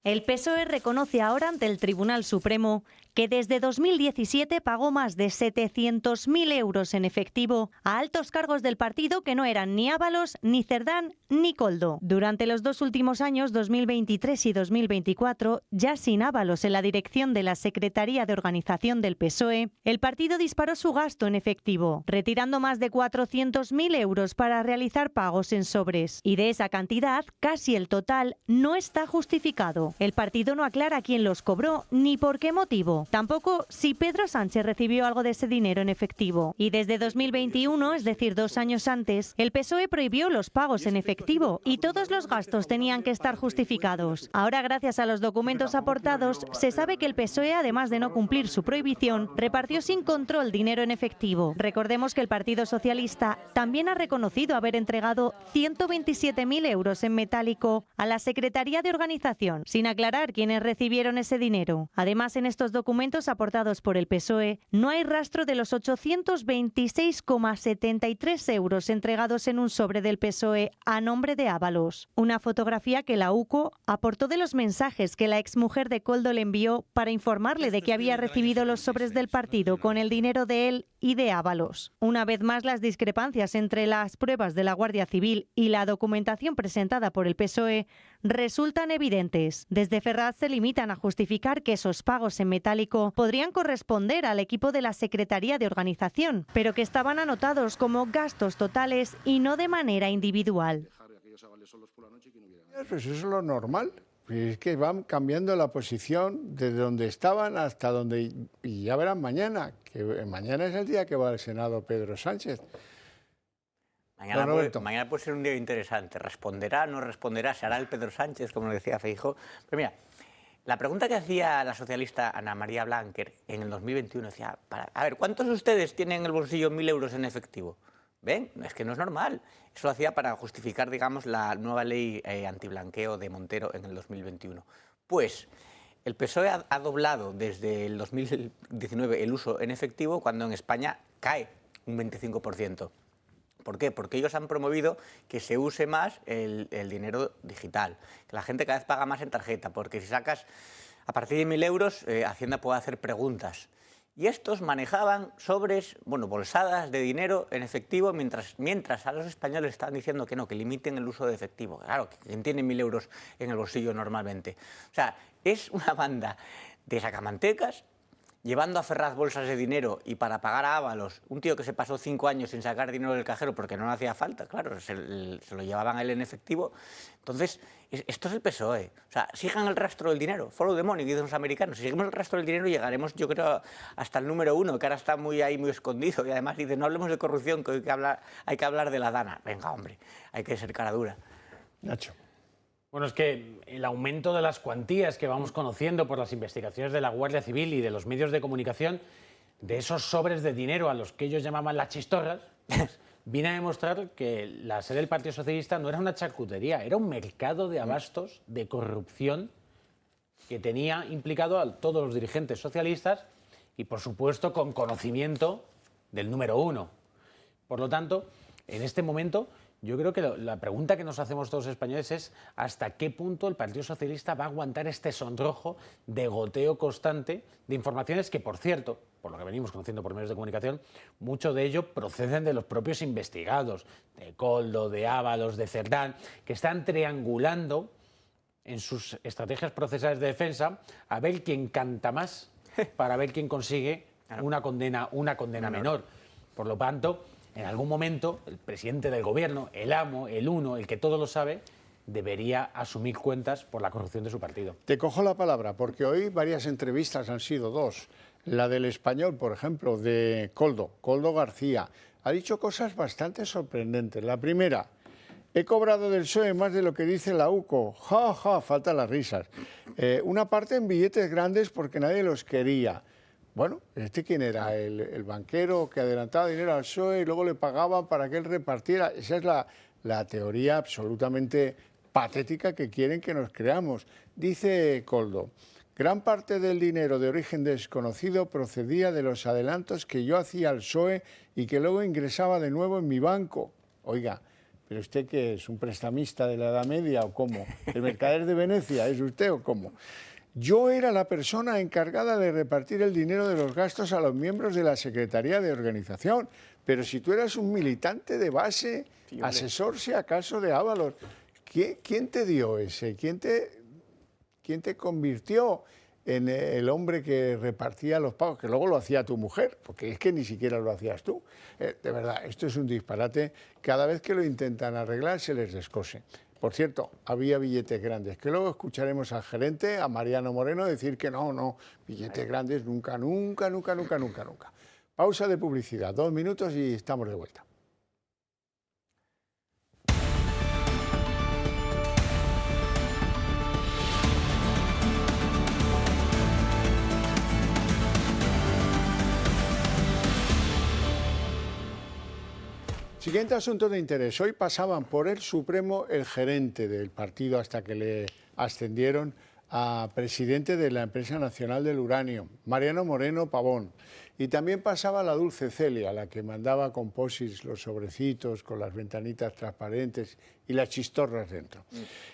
El PSOE reconoce ahora ante el Tribunal Supremo que desde 2017 pagó más de 700.000 euros en efectivo a altos cargos del partido que no eran ni Ábalos, ni Cerdán, ni Koldo. Durante los dos últimos años, 2023 y 2024, ya sin Ábalos en la dirección de la Secretaría de Organización del PSOE, el partido disparó su gasto en efectivo, retirando más de 400.000 euros para realizar pagos en sobres. Y de esa cantidad, casi el total no está justificado. efectivo. El partido no aclara quién los cobró ni por qué motivo. Tampoco si Pedro Sánchez recibió algo de ese dinero en efectivo. Y desde 2021, es decir, 2 años antes, el PSOE prohibió los pagos en efectivo y todos los gastos tenían que estar justificados. Ahora, gracias a los documentos aportados, se sabe que el PSOE, además de no cumplir su prohibición, repartió sin control dinero en efectivo. Recordemos que el Partido Socialista también ha reconocido haber entregado 127.000 euros en metálico a la Secretaría de Organización, sin aclarar quiénes recibieron ese dinero. Además, en estos documentos aportados por el PSOE, no hay rastro de los 826,73 euros entregados en un sobre del PSOE a nombre de Ábalos. Una fotografía que la UCO aportó de los mensajes que la exmujer de Koldo le envió para informarle de que había recibido los sobres del partido con el dinero de él y de Ábalos. Una vez más, las discrepancias entre las pruebas de la Guardia Civil y la documentación presentada por el PSOE resultan evidentes. Desde Ferraz se limitan a justificar que esos pagos en metálico podrían corresponder al equipo de la Secretaría de Organización, pero que estaban anotados como gastos totales y no de manera individual. Pues eso es lo normal. Es que van cambiando la posición desde donde estaban hasta donde... Y ya verán mañana, que mañana es el día que va al Senado Pedro Sánchez. Mañana puede ser un día interesante. ¿Responderá, no responderá? ¿Se hará el Pedro Sánchez, como decía Feijóo? Pero mira, la pregunta que hacía la socialista Ana María Blanquer en el 2021 decía, a ver, ¿cuántos de ustedes tienen en el bolsillo 1.000 euros en efectivo? ¿Ven? Es que no es normal. Eso lo hacía para justificar, digamos, la nueva ley antiblanqueo de Montero en el 2021. Pues el PSOE ha doblado desde el 2019 el uso en efectivo cuando en España cae un 25%. ¿Por qué? Porque ellos han promovido que se use más el dinero digital, que la gente cada vez paga más en tarjeta, porque si sacas a partir de 1.000 euros, Hacienda puede hacer preguntas. Y estos manejaban sobres, bolsadas de dinero en efectivo, mientras a los españoles estaban diciendo que no, que limiten el uso de efectivo. Claro, ¿quién tiene 1.000 euros en el bolsillo normalmente? O sea, es una banda de sacamantecas llevando a Ferraz bolsas de dinero y para pagar a Ábalos, un tío que se pasó 5 años sin sacar dinero del cajero porque no le hacía falta, claro, se lo llevaban a él en efectivo. Entonces, esto es el PSOE. O sea, sigan el rastro del dinero, follow the money, dicen los americanos. Si seguimos el rastro del dinero llegaremos, yo creo, hasta el número 1, que ahora está muy escondido. Y además dicen, no hablemos de corrupción, que hay que hablar de la Dana. Venga, hombre, hay que ser cara dura. Nacho. Bueno, es que el aumento de las cuantías que vamos conociendo por las investigaciones de la Guardia Civil y de los medios de comunicación, de esos sobres de dinero a los que ellos llamaban las chistorras, viene a demostrar que la sede del Partido Socialista no era una charcutería, era un mercado de abastos de corrupción que tenía implicado a todos los dirigentes socialistas y, por supuesto, con conocimiento del número 1. Por lo tanto, en este momento, yo creo que la pregunta que nos hacemos todos los españoles es hasta qué punto el Partido Socialista va a aguantar este sonrojo de goteo constante de informaciones que, por cierto, por lo que venimos conociendo por medios de comunicación, mucho de ello proceden de los propios investigados, de Koldo, de Ábalos, de Cerdán, que están triangulando en sus estrategias procesales de defensa a ver quién canta más para ver quién consigue una condena menor. Por lo tanto, en algún momento, el presidente del gobierno, el amo, el uno, el que todo lo sabe, debería asumir cuentas por la corrupción de su partido. Te cojo la palabra, porque hoy varias entrevistas han sido 2. La del Español, por ejemplo, de Koldo García, ha dicho cosas bastante sorprendentes. La primera, he cobrado del PSOE más de lo que dice la UCO. Ja, ja, faltan las risas. Una parte en billetes grandes porque nadie los quería. Bueno, ¿quién era? El banquero que adelantaba dinero al PSOE y luego le pagaban para que él repartiera. Esa es la teoría absolutamente patética que quieren que nos creamos. Dice Koldo, gran parte del dinero de origen desconocido procedía de los adelantos que yo hacía al PSOE y que luego ingresaba de nuevo en mi banco. Oiga, ¿pero usted qué es? ¿Un prestamista de la Edad Media o cómo? ¿El mercader de Venecia es usted o cómo? Yo era la persona encargada de repartir el dinero de los gastos a los miembros de la Secretaría de Organización. Pero si tú eras un militante de base, asesor si acaso de Ábalos, ¿quién te dio ese? ¿Quién te convirtió en el hombre que repartía los pagos? Que luego lo hacía tu mujer, porque es que ni siquiera lo hacías tú. De verdad, esto es un disparate. Cada vez que lo intentan arreglar se les descose. Por cierto, había billetes grandes, que luego escucharemos al gerente, a Mariano Moreno, decir que no, billetes grandes nunca. Pausa de publicidad, 2 minutos y estamos de vuelta. Siguiente asunto de interés. Hoy pasaban por el Supremo el gerente del partido hasta que le ascendieron a presidente de la Empresa Nacional del Uranio, Mariano Moreno Pavón. Y también pasaba la dulce Celia, la que mandaba con posis los sobrecitos con las ventanitas transparentes y las chistorras dentro.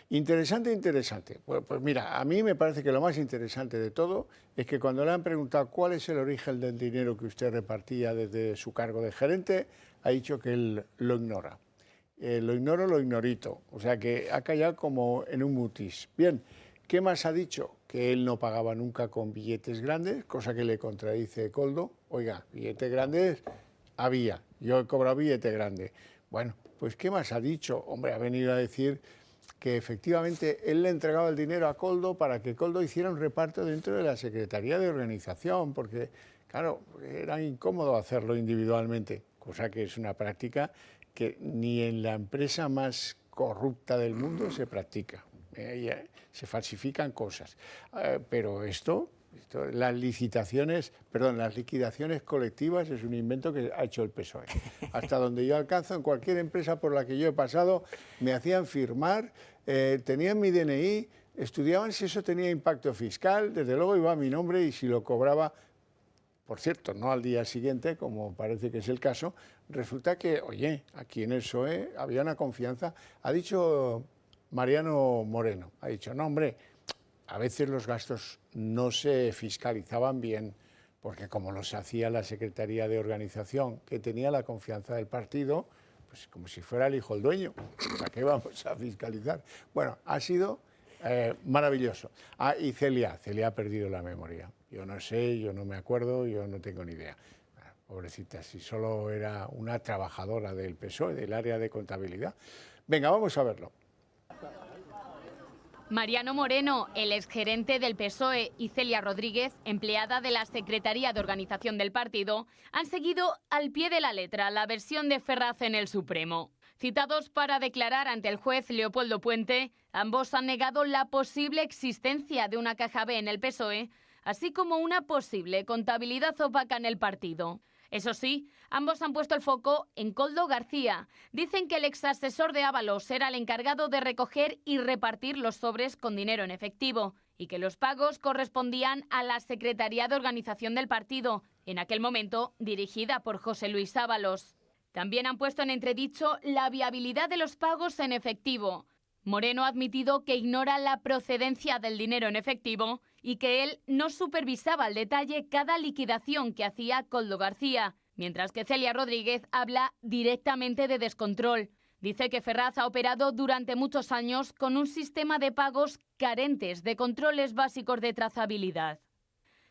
Interesante. Pues mira, a mí me parece que lo más interesante de todo es que cuando le han preguntado cuál es el origen del dinero que usted repartía desde su cargo de gerente, ha dicho que él lo ignora. Lo ignorito. O sea que ha callado como en un mutis. Bien, ¿qué más ha dicho? Que él no pagaba nunca con billetes grandes, cosa que le contradice Koldo. Oiga, billetes grandes había, yo he cobrado billete grande. Bueno, pues ¿qué más ha dicho? Hombre, ha venido a decir que efectivamente él le entregaba el dinero a Koldo para que Koldo hiciera un reparto dentro de la Secretaría de Organización, porque, claro, era incómodo hacerlo individualmente, cosa que es una práctica que ni en la empresa más corrupta del mundo se practica. Se falsifican cosas. Pero las liquidaciones colectivas es un invento que ha hecho el PSOE. Hasta donde yo alcanzo, en cualquier empresa por la que yo he pasado, me hacían firmar, tenían mi DNI, estudiaban si eso tenía impacto fiscal, desde luego iba a mi nombre y si lo cobraba, por cierto, no al día siguiente, como parece que es el caso, resulta que, oye, aquí en el PSOE había una confianza. Ha dicho Mariano Moreno, ha dicho, no, hombre, a veces los gastos no se fiscalizaban bien, porque como los hacía la Secretaría de Organización, que tenía la confianza del partido, pues como si fuera el hijo del dueño, ¿para qué vamos a fiscalizar? Bueno, ha sido maravilloso. Y Celia ha perdido la memoria. Yo no sé, yo no me acuerdo, yo no tengo ni idea. Pobrecita, si solo era una trabajadora del PSOE, del área de contabilidad. Venga, vamos a verlo. Mariano Moreno, el exgerente del PSOE, y Celia Rodríguez, empleada de la Secretaría de Organización del partido, han seguido al pie de la letra la versión de Ferraz en el Supremo. Citados para declarar ante el juez Leopoldo Puente, ambos han negado la posible existencia de una caja B en el PSOE, así como una posible contabilidad opaca en el partido. Eso sí, ambos han puesto el foco en Koldo García. Dicen que el exasesor de Ábalos era el encargado de recoger y repartir los sobres con dinero en efectivo y que los pagos correspondían a la Secretaría de Organización del partido, en aquel momento dirigida por José Luis Ábalos. También han puesto en entredicho la viabilidad de los pagos en efectivo. Moreno ha admitido que ignora la procedencia del dinero en efectivo y que él no supervisaba al detalle cada liquidación que hacía Koldo García, mientras que Celia Rodríguez habla directamente de descontrol. Dice que Ferraz ha operado durante muchos años con un sistema de pagos carentes de controles básicos de trazabilidad.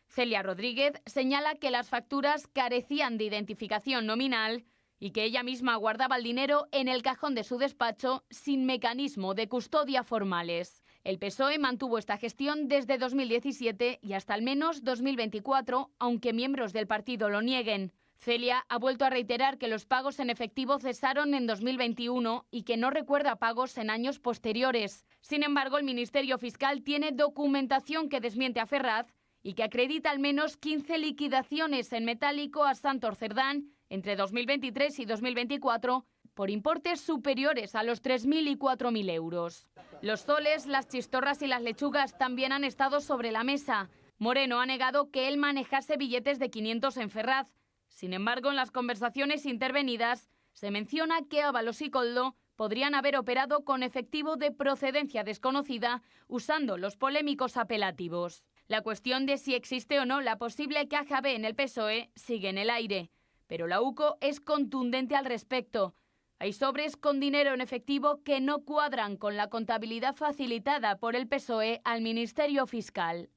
Celia Rodríguez señala que las facturas carecían de identificación nominal y que ella misma guardaba el dinero en el cajón de su despacho sin mecanismo de custodia formales. El PSOE mantuvo esta gestión desde 2017 y hasta al menos 2024, aunque miembros del partido lo nieguen. Celia ha vuelto a reiterar que los pagos en efectivo cesaron en 2021 y que no recuerda pagos en años posteriores. Sin embargo, el Ministerio Fiscal tiene documentación que desmiente a Ferraz y que acredita al menos 15 liquidaciones en metálico a Santos Cerdán entre 2023 y 2024 por importes superiores a los 3.000 y 4.000 euros. Los soles, las chistorras y las lechugas también han estado sobre la mesa. Moreno ha negado que él manejase billetes de 500 en Ferraz. Sin embargo, en las conversaciones intervenidas se menciona que Ábalos y Koldo podrían haber operado con efectivo de procedencia desconocida usando los polémicos apelativos. La cuestión de si existe o no la posible caja B en el PSOE sigue en el aire, pero la UCO es contundente al respecto. Hay sobres con dinero en efectivo que no cuadran con la contabilidad facilitada por el PSOE al Ministerio Fiscal.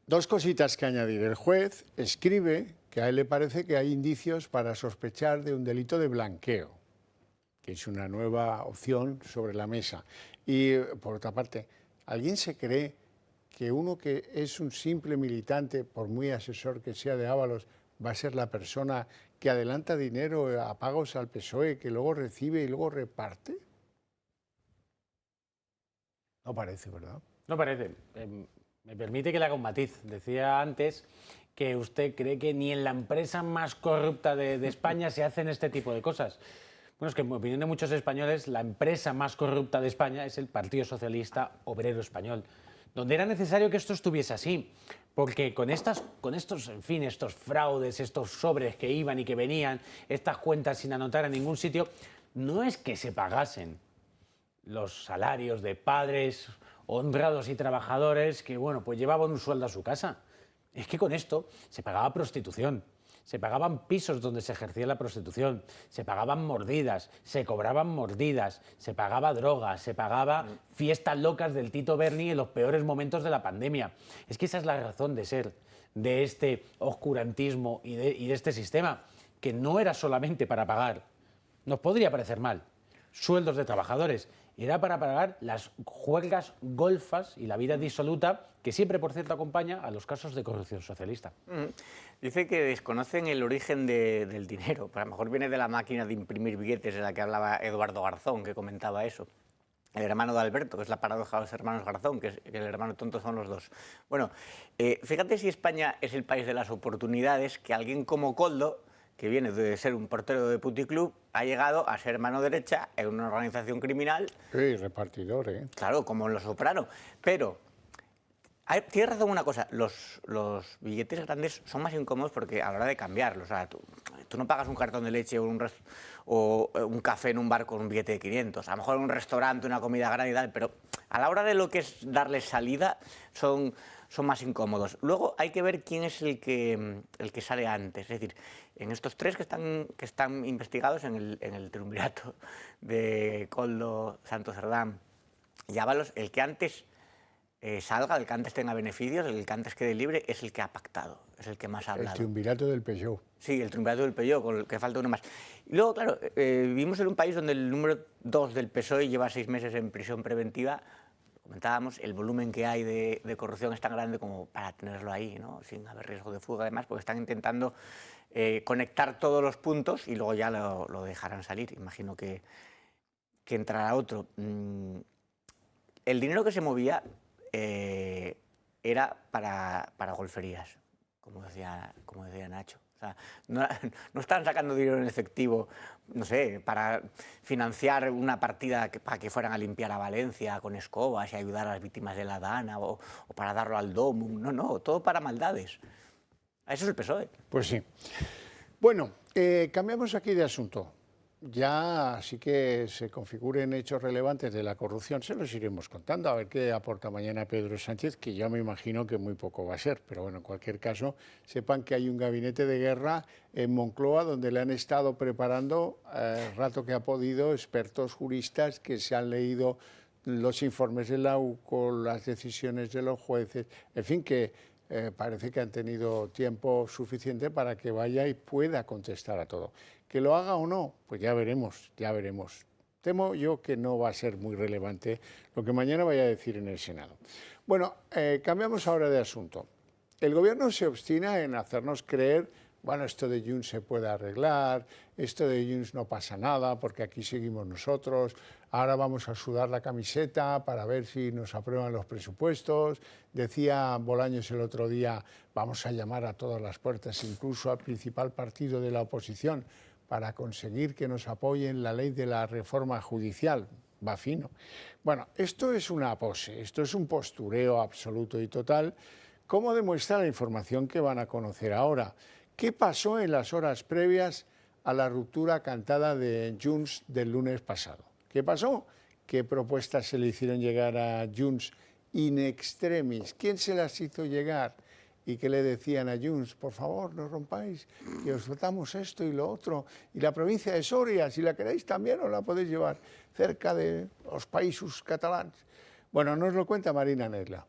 Dos cositas que añadir. El juez escribe que a él le parece que hay indicios para sospechar de un delito de blanqueo. que es una nueva opción sobre la mesa. Y, por otra parte, ¿alguien se cree que uno que es un simple militante, por muy asesor que sea de Ábalos, va a ser la persona que adelanta dinero a pagos al PSOE, que luego recibe y luego reparte? No parece, ¿verdad? No parece. Me permite que le haga un matiz. Decía antes que usted cree que ni en la empresa más corrupta de España se hacen este tipo de cosas. Bueno, es que en opinión de muchos españoles, la empresa más corrupta de España es el Partido Socialista Obrero Español, donde era necesario que esto estuviese así, porque con estos, en fin, estos fraudes, estos sobres que iban y que venían, estas cuentas sin anotar en ningún sitio, no es que se pagasen los salarios de padres honrados y trabajadores que, bueno, pues llevaban un sueldo a su casa. Es que con esto se pagaba prostitución, se pagaban pisos donde se ejercía la prostitución, se pagaban mordidas, se cobraban mordidas, se pagaba droga, se pagaba fiestas locas del Tito Berni en los peores momentos de la pandemia. Es que esa es la razón de ser de este oscurantismo y de este sistema, que no era solamente para pagar, nos podría parecer mal, sueldos de trabajadores, era para pagar las juergas golfas y la vida disoluta que siempre, por cierto, acompaña a los casos de corrupción socialista. Dice que desconocen el origen del dinero, pero a lo mejor viene de la máquina de imprimir billetes de la que hablaba Eduardo Garzón, que comentaba eso. El hermano de Alberto, que es la paradoja de los hermanos Garzón, que el hermano tonto son los dos. Bueno, fíjate si España es el país de las oportunidades, que alguien como Koldo, que viene de ser un portero de puticlub, ha llegado a ser mano derecha en una organización criminal. Sí, repartidor, ¿eh? Claro, como en Los Soprano. Pero tienes razón una cosa, los billetes grandes son más incómodos porque a la hora de cambiarlos, o sea, tú no pagas un cartón de leche o un café en un bar con un billete de 500, a lo mejor en un restaurante, una comida grande y tal, pero a la hora de lo que es darles salida son más incómodos. Luego hay que ver quién es el que sale antes, es decir, en estos tres que están investigados en el triunvirato de Koldo, Santos Cerdán y Ábalos, el que antes salga, el que antes tenga beneficios, el que antes quede libre, es el que ha pactado, es el que más ha hablado. El triunvirato del Peugeot. Sí, el triunvirato del Peugeot, con el que falta uno más. Y luego, claro, vivimos en un país donde el número 2 del PSOE lleva 6 meses en prisión preventiva. Comentábamos, el volumen que hay de corrupción es tan grande como para tenerlo ahí, ¿no? Sin haber riesgo de fuga, además, porque están intentando conectar todos los puntos y luego ya lo dejarán salir. Imagino que entrará otro. El dinero que se movía era para golferías, como decía Nacho. O sea, no están sacando dinero en efectivo, no sé, para financiar una partida para que fueran a limpiar a Valencia con escobas y ayudar a las víctimas de la Dana o para darlo al Domum. No, todo para maldades. Eso es el PSOE. Pues sí. Bueno, cambiamos aquí de asunto. Ya sí que se configuren hechos relevantes de la corrupción, se los iremos contando, a ver qué aporta mañana Pedro Sánchez, que yo me imagino que muy poco va a ser, pero bueno, en cualquier caso, sepan que hay un gabinete de guerra en Moncloa donde le han estado preparando el rato que ha podido expertos juristas que se han leído los informes de la UCO, las decisiones de los jueces, en fin, que parece que han tenido tiempo suficiente para que vaya y pueda contestar a todo. Que lo haga o no, pues ya veremos, ya veremos. Temo yo que no va a ser muy relevante lo que mañana vaya a decir en el Senado. Bueno, cambiamos ahora de asunto. El Gobierno se obstina en hacernos creer, bueno, esto de Junts se puede arreglar, esto de Junts no pasa nada porque aquí seguimos nosotros, ahora vamos a sudar la camiseta para ver si nos aprueban los presupuestos. Decía Bolaños el otro día, vamos a llamar a todas las puertas, incluso al principal partido de la oposición, para conseguir que nos apoyen la ley de la reforma judicial. Va fino. Bueno, esto es una pose, esto es un postureo absoluto y total, como demuestra la información que van a conocer ahora. ¿Qué pasó en las horas previas a la ruptura cantada de Junts del lunes pasado? ¿Qué pasó? ¿Qué propuestas se le hicieron llegar a Junts in extremis? ¿Quién se las hizo llegar? ¿Y qué le decían a Junts? Por favor, no rompáis, que os votamos esto y lo otro. Y la provincia de Soria, si la queréis también os la podéis llevar cerca de los països catalans. Bueno, nos lo cuenta Marina Nedla.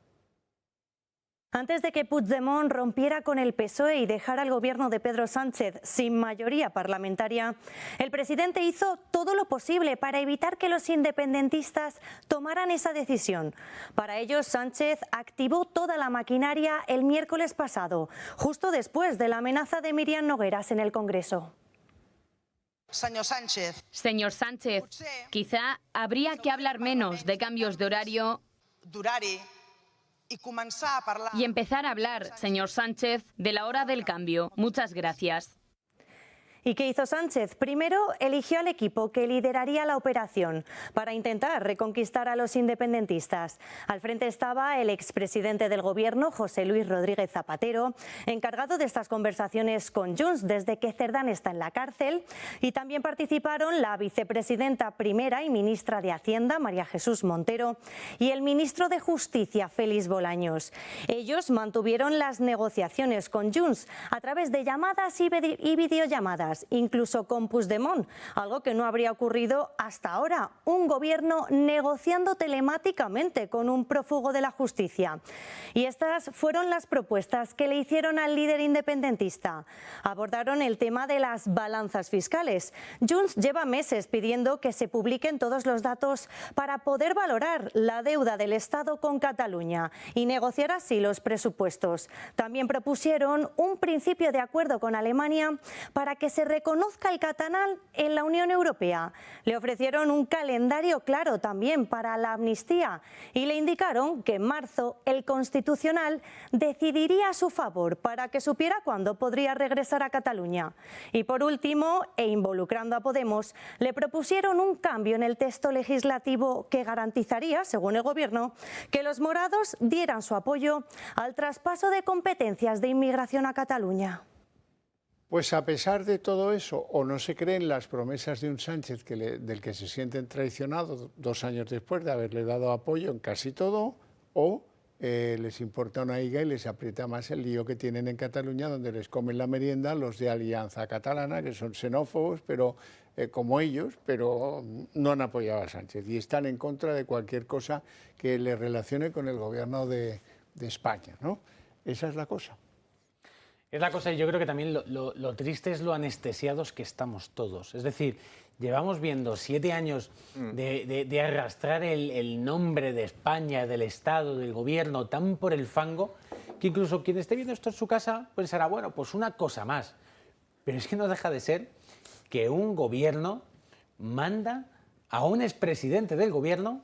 Antes de que Puigdemont rompiera con el PSOE y dejara el gobierno de Pedro Sánchez sin mayoría parlamentaria, el presidente hizo todo lo posible para evitar que los independentistas tomaran esa decisión. Para ello, Sánchez activó toda la maquinaria el miércoles pasado, justo después de la amenaza de Míriam Nogueras en el Congreso. Señor Sánchez, quizá habría que hablar menos de cambios de horario y empezar a hablar, señor Sánchez, de la hora del cambio. Muchas gracias. ¿Y qué hizo Sánchez? Primero, eligió al equipo que lideraría la operación para intentar reconquistar a los independentistas. Al frente estaba el expresidente del Gobierno, José Luis Rodríguez Zapatero, encargado de estas conversaciones con Junts desde que Cerdán está en la cárcel, y también participaron la vicepresidenta primera y ministra de Hacienda, María Jesús Montero, y el ministro de Justicia, Félix Bolaños. Ellos mantuvieron las negociaciones con Junts a través de llamadas y videollamadas, incluso con Puigdemont, algo que no habría ocurrido hasta ahora, un gobierno negociando telemáticamente con un prófugo de la justicia. Y estas fueron las propuestas que le hicieron al líder independentista. Abordaron el tema de las balanzas fiscales. Junts lleva meses pidiendo que se publiquen todos los datos para poder valorar la deuda del Estado con Cataluña y negociar así los presupuestos. También propusieron un principio de acuerdo con Alemania para que se reconozca el catalán en la Unión Europea. Le ofrecieron un calendario claro también para la amnistía y le indicaron que en marzo el Constitucional decidiría a su favor para que supiera cuándo podría regresar a Cataluña. Y por último, e involucrando a Podemos, le propusieron un cambio en el texto legislativo que garantizaría, según el Gobierno, que los morados dieran su apoyo al traspaso de competencias de inmigración a Cataluña. Pues a pesar de todo eso, o no se creen las promesas de un Sánchez del que se sienten traicionados 2 años después de haberle dado apoyo en casi todo, o les importa una higa y les aprieta más el lío que tienen en Cataluña, donde les comen la merienda los de Alianza Catalana, que son xenófobos, pero como ellos, pero no han apoyado a Sánchez y están en contra de cualquier cosa que le relacione con el gobierno de España, ¿no? Esa es la cosa. Es la cosa, y yo creo que también lo triste es lo anestesiados que estamos todos. Es decir, llevamos viendo 7 años de arrastrar el nombre de España, del Estado, del Gobierno, tan por el fango, que incluso quien esté viendo esto en su casa pensará, bueno, pues una cosa más. Pero es que no deja de ser que un gobierno manda a un expresidente del Gobierno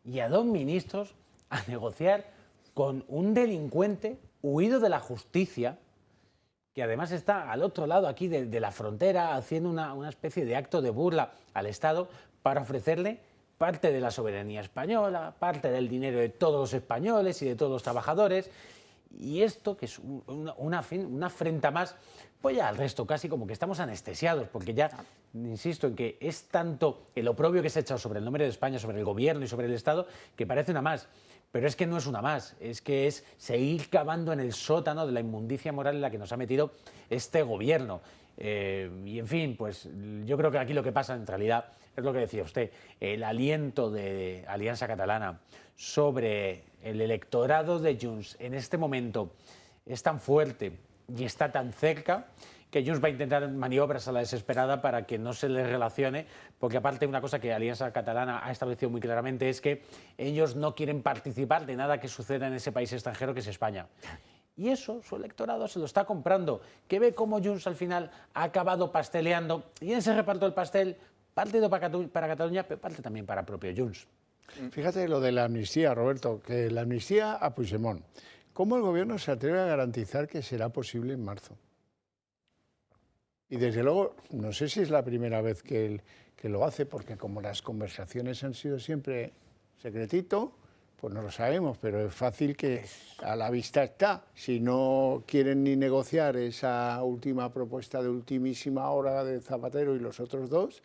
y a 2 ministros a negociar con un delincuente huido de la justicia, que además está al otro lado aquí de la frontera, haciendo una especie de acto de burla al Estado para ofrecerle parte de la soberanía española, parte del dinero de todos los españoles y de todos los trabajadores. Y esto, que es una afrenta más, pues ya al resto casi como que estamos anestesiados, porque ya, insisto, en que es tanto el oprobio que se ha echado sobre el nombre de España, sobre el Gobierno y sobre el Estado, que parece una más. Pero es que no es una más, es que es seguir cavando en el sótano de la inmundicia moral en la que nos ha metido este gobierno. Y en fin, pues yo creo que aquí lo que pasa en realidad es lo que decía usted, el aliento de Alianza Catalana sobre el electorado de Junts en este momento es tan fuerte y está tan cerca que Junts va a intentar maniobras a la desesperada para que no se les relacione, porque aparte una cosa que Alianza Catalana ha establecido muy claramente es que ellos no quieren participar de nada que suceda en ese país extranjero que es España. Y eso su electorado se lo está comprando, que ve cómo Junts al final ha acabado pasteleando, y en ese reparto del pastel, parte para Cataluña, pero parte también para propio Junts. Fíjate lo de la amnistía, Roberto, que la amnistía a Puigdemont. ¿Cómo el Gobierno se atreve a garantizar que será posible en marzo? Y desde luego, no sé si es la primera vez que lo hace, porque como las conversaciones han sido siempre secretito, pues no lo sabemos, pero es fácil que a la vista está. Si no quieren ni negociar esa última propuesta de ultimísima hora de Zapatero y los otros 2,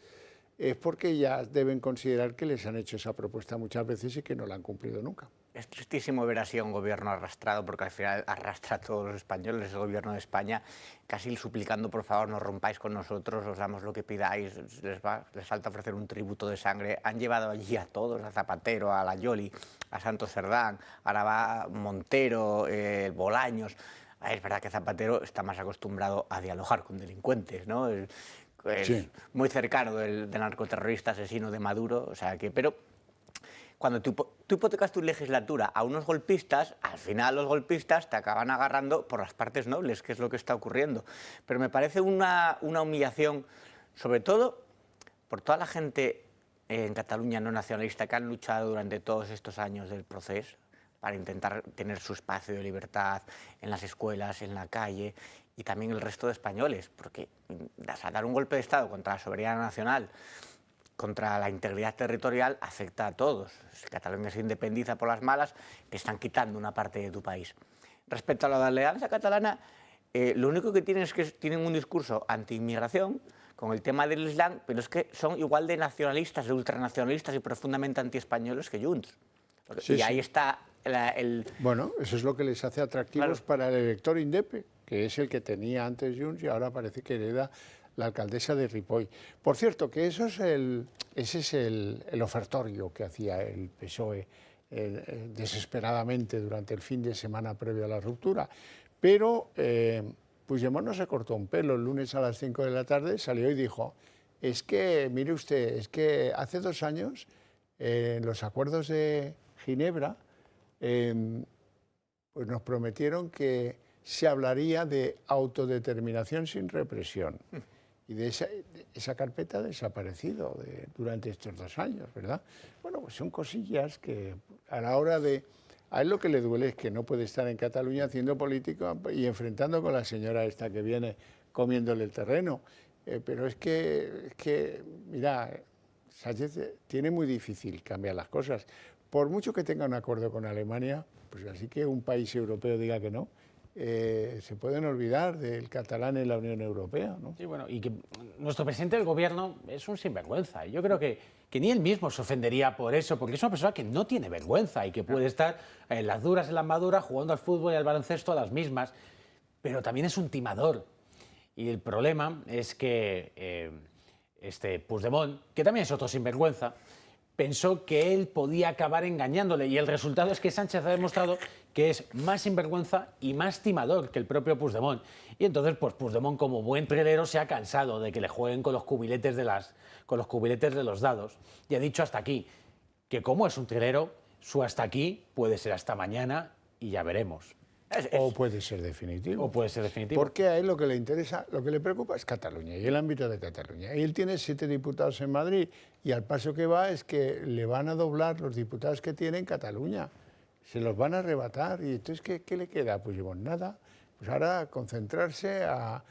es porque ya deben considerar que les han hecho esa propuesta muchas veces y que no la han cumplido nunca. Es tristísimo ver así a un gobierno arrastrado, porque al final arrastra a todos los españoles, el gobierno de España, casi suplicando, por favor, no rompáis con nosotros, os damos lo que pidáis, les falta ofrecer un tributo de sangre. Han llevado allí a todos, a Zapatero, a la Yoli, a Santos Cerdán, ahora va Montero, Bolaños. Es verdad que Zapatero está más acostumbrado a dialogar con delincuentes, ¿no? Es sí, muy cercano del narcoterrorista asesino de Maduro, o sea que, pero cuando tú hipotecas tu legislatura a unos golpistas, al final los golpistas te acaban agarrando por las partes nobles, que es lo que está ocurriendo. Pero me parece una humillación, sobre todo por toda la gente en Cataluña no nacionalista que han luchado durante todos estos años del proceso para intentar tener su espacio de libertad en las escuelas, en la calle, y también el resto de españoles, porque dar un golpe de Estado contra la soberanía nacional, contra la integridad territorial, afecta a todos. Si Cataluña se independiza por las malas, te están quitando una parte de tu país. Respecto a la alianza catalana, lo único que tienen es que tienen un discurso anti-inmigración con el tema del Islam, pero es que son igual de nacionalistas, de ultranacionalistas y profundamente anti-españoles que Junts. Sí, y ahí está Bueno, eso es lo que les hace atractivos para el elector indepe, que es el que tenía antes Junts y ahora parece que hereda la alcaldesa de Ripoll. Por cierto, que ese es el ofertorio que hacía el PSOE desesperadamente durante el fin de semana previo a la ruptura. Pero Puigdemont no se cortó un pelo. El lunes a las 5 de la tarde salió y dijo, es que, mire usted, es que hace 2 años en los acuerdos de Ginebra pues nos prometieron que se hablaría de autodeterminación sin represión. Y de esa carpeta ha desaparecido durante estos 2 años, ¿verdad? Bueno, pues son cosillas que a la hora de... A él lo que le duele es que no puede estar en Cataluña haciendo política y enfrentando con la señora esta que viene comiéndole el terreno. Pero es que, mira, Sánchez tiene muy difícil cambiar las cosas. Por mucho que tenga un acuerdo con Alemania, pues así que un país europeo diga que no, se pueden olvidar del catalán en la Unión Europea, ¿no? Sí, bueno, y que nuestro presidente del gobierno es un sinvergüenza. Yo creo que ni él mismo se ofendería por eso, porque es una persona que no tiene vergüenza y que puede estar en las duras, en las maduras, jugando al fútbol y al baloncesto a las mismas, pero también es un timador. Y el problema es que Puigdemont, que también es otro sinvergüenza, pensó que él podía acabar engañándole, y el resultado es que Sánchez ha demostrado que es más sinvergüenza y más timador que el propio Puigdemont. Y entonces, pues Puigdemont, como buen trilero, se ha cansado de que le jueguen con los cubiletes de los dados, y ha dicho hasta aquí, que como es un trilero, su hasta aquí puede ser hasta mañana y ya veremos. O puede ser definitivo. O puede ser definitivo. Porque a él lo que le interesa, lo que le preocupa es Cataluña y el ámbito de Cataluña. Y él tiene 7 diputados en Madrid y al paso que va es que le van a doblar los diputados que tiene en Cataluña. Se los van a arrebatar. Y entonces, ¿qué le queda? Pues nada. Pues ahora concentrarse a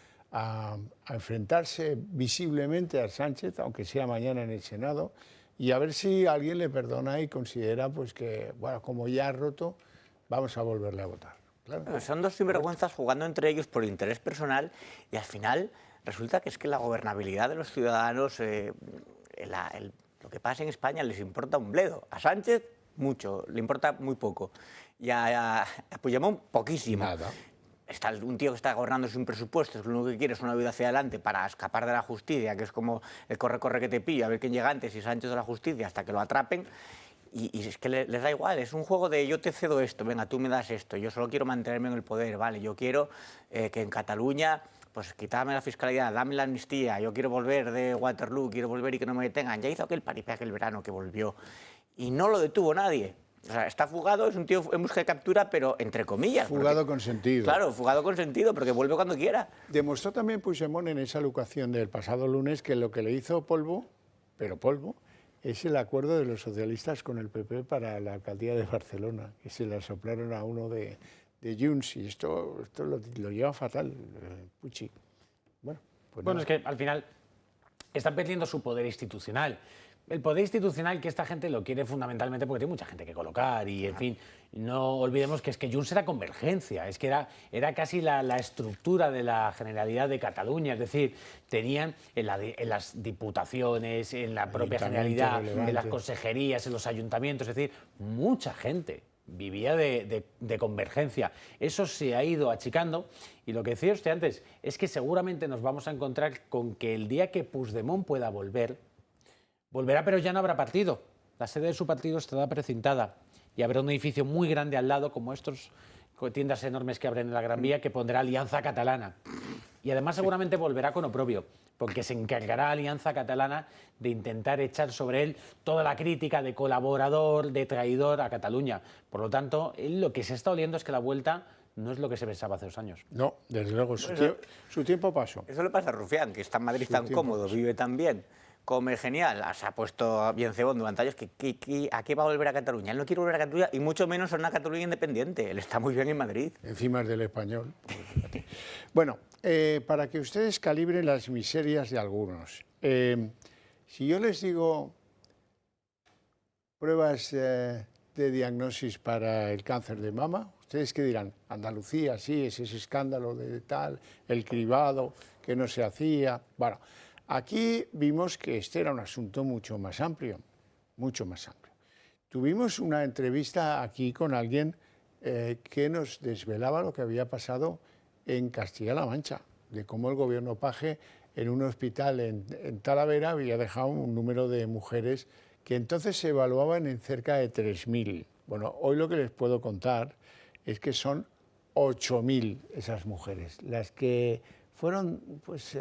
enfrentarse visiblemente a Sánchez, aunque sea mañana en el Senado, y a ver si alguien le perdona y considera pues que, bueno, como ya ha roto, vamos a volverle a votar. Claro. Son 2 sinvergüenzas jugando entre ellos por interés personal y al final resulta que es que la gobernabilidad de los ciudadanos, lo que pasa en España les importa un bledo. A Sánchez mucho, le importa muy poco, y a Puigdemont poquísimo. Nada. Está un tío que está gobernando sin presupuestos, lo único que quiere es una vida hacia adelante para escapar de la justicia, que es como el corre que te pilla, a ver quién llega antes, y Sánchez de la justicia hasta que lo atrapen. Y es que les da igual, es un juego de yo te cedo esto, venga, tú me das esto, yo solo quiero mantenerme en el poder, vale, yo quiero que en Cataluña, pues quítame la fiscalidad, dame la amnistía, yo quiero volver de Waterloo, quiero volver y que no me detengan. Ya hizo aquel paripé aquel verano que volvió y no lo detuvo nadie. O sea, está fugado, es un tío en busca de captura, pero entre comillas. Fugado con sentido. Claro, fugado con sentido, porque vuelve cuando quiera. Demostró también Puigdemont en esa locución del pasado lunes que lo que le hizo polvo, pero polvo, es el acuerdo de los socialistas con el PP para la alcaldía de Barcelona, que se la soplaron a uno de Junts, y esto lo lleva fatal, Puig. Bueno, pues es que al final están perdiendo su poder institucional. El poder institucional que esta gente lo quiere fundamentalmente porque tiene mucha gente que colocar y, en fin, no olvidemos que es que Junts era convergencia, es que era casi la estructura de la Generalidad de Cataluña, es decir, tenían en las diputaciones, en la propia Generalidad, en las consejerías, en los ayuntamientos, es decir, mucha gente vivía de convergencia. Eso se ha ido achicando y lo que decía usted antes es que seguramente nos vamos a encontrar con que el día que Puigdemont pueda volver, volverá pero ya no habrá partido. La sede de su partido estará precintada y habrá un edificio muy grande al lado como estos tiendas enormes que abren en la Gran Vía que pondrá Alianza Catalana. Y además seguramente volverá con oprobio, porque se encargará Alianza Catalana de intentar echar sobre él toda la crítica de colaborador, de traidor a Cataluña. Por lo tanto, él lo que se está oliendo es que la vuelta no es lo que se pensaba hace 2 años. No, desde luego, su tiempo pasó. Eso le pasa a Rufián, que está en Madrid tan cómodo, vive tan bien, come genial, se ha puesto bien cebón durante años, ¿a qué va a volver a Cataluña? Él no quiere volver a Cataluña y mucho menos a una Cataluña independiente. Él está muy bien en Madrid. Encima es del español. Bueno, para que ustedes calibren las miserias de algunos. Si yo les digo pruebas de diagnosis para el cáncer de mama, ¿ustedes qué dirán? Andalucía, sí, es ese escándalo de tal, el cribado que no se hacía. Bueno, aquí vimos que este era un asunto mucho más amplio, mucho más amplio. Tuvimos una entrevista aquí con alguien que nos desvelaba lo que había pasado en Castilla-La Mancha, de cómo el gobierno Paje en un hospital en Talavera había dejado un número de mujeres que entonces se evaluaban en cerca de 3.000. Bueno, hoy lo que les puedo contar es que son 8.000 esas mujeres, las que fueron, pues,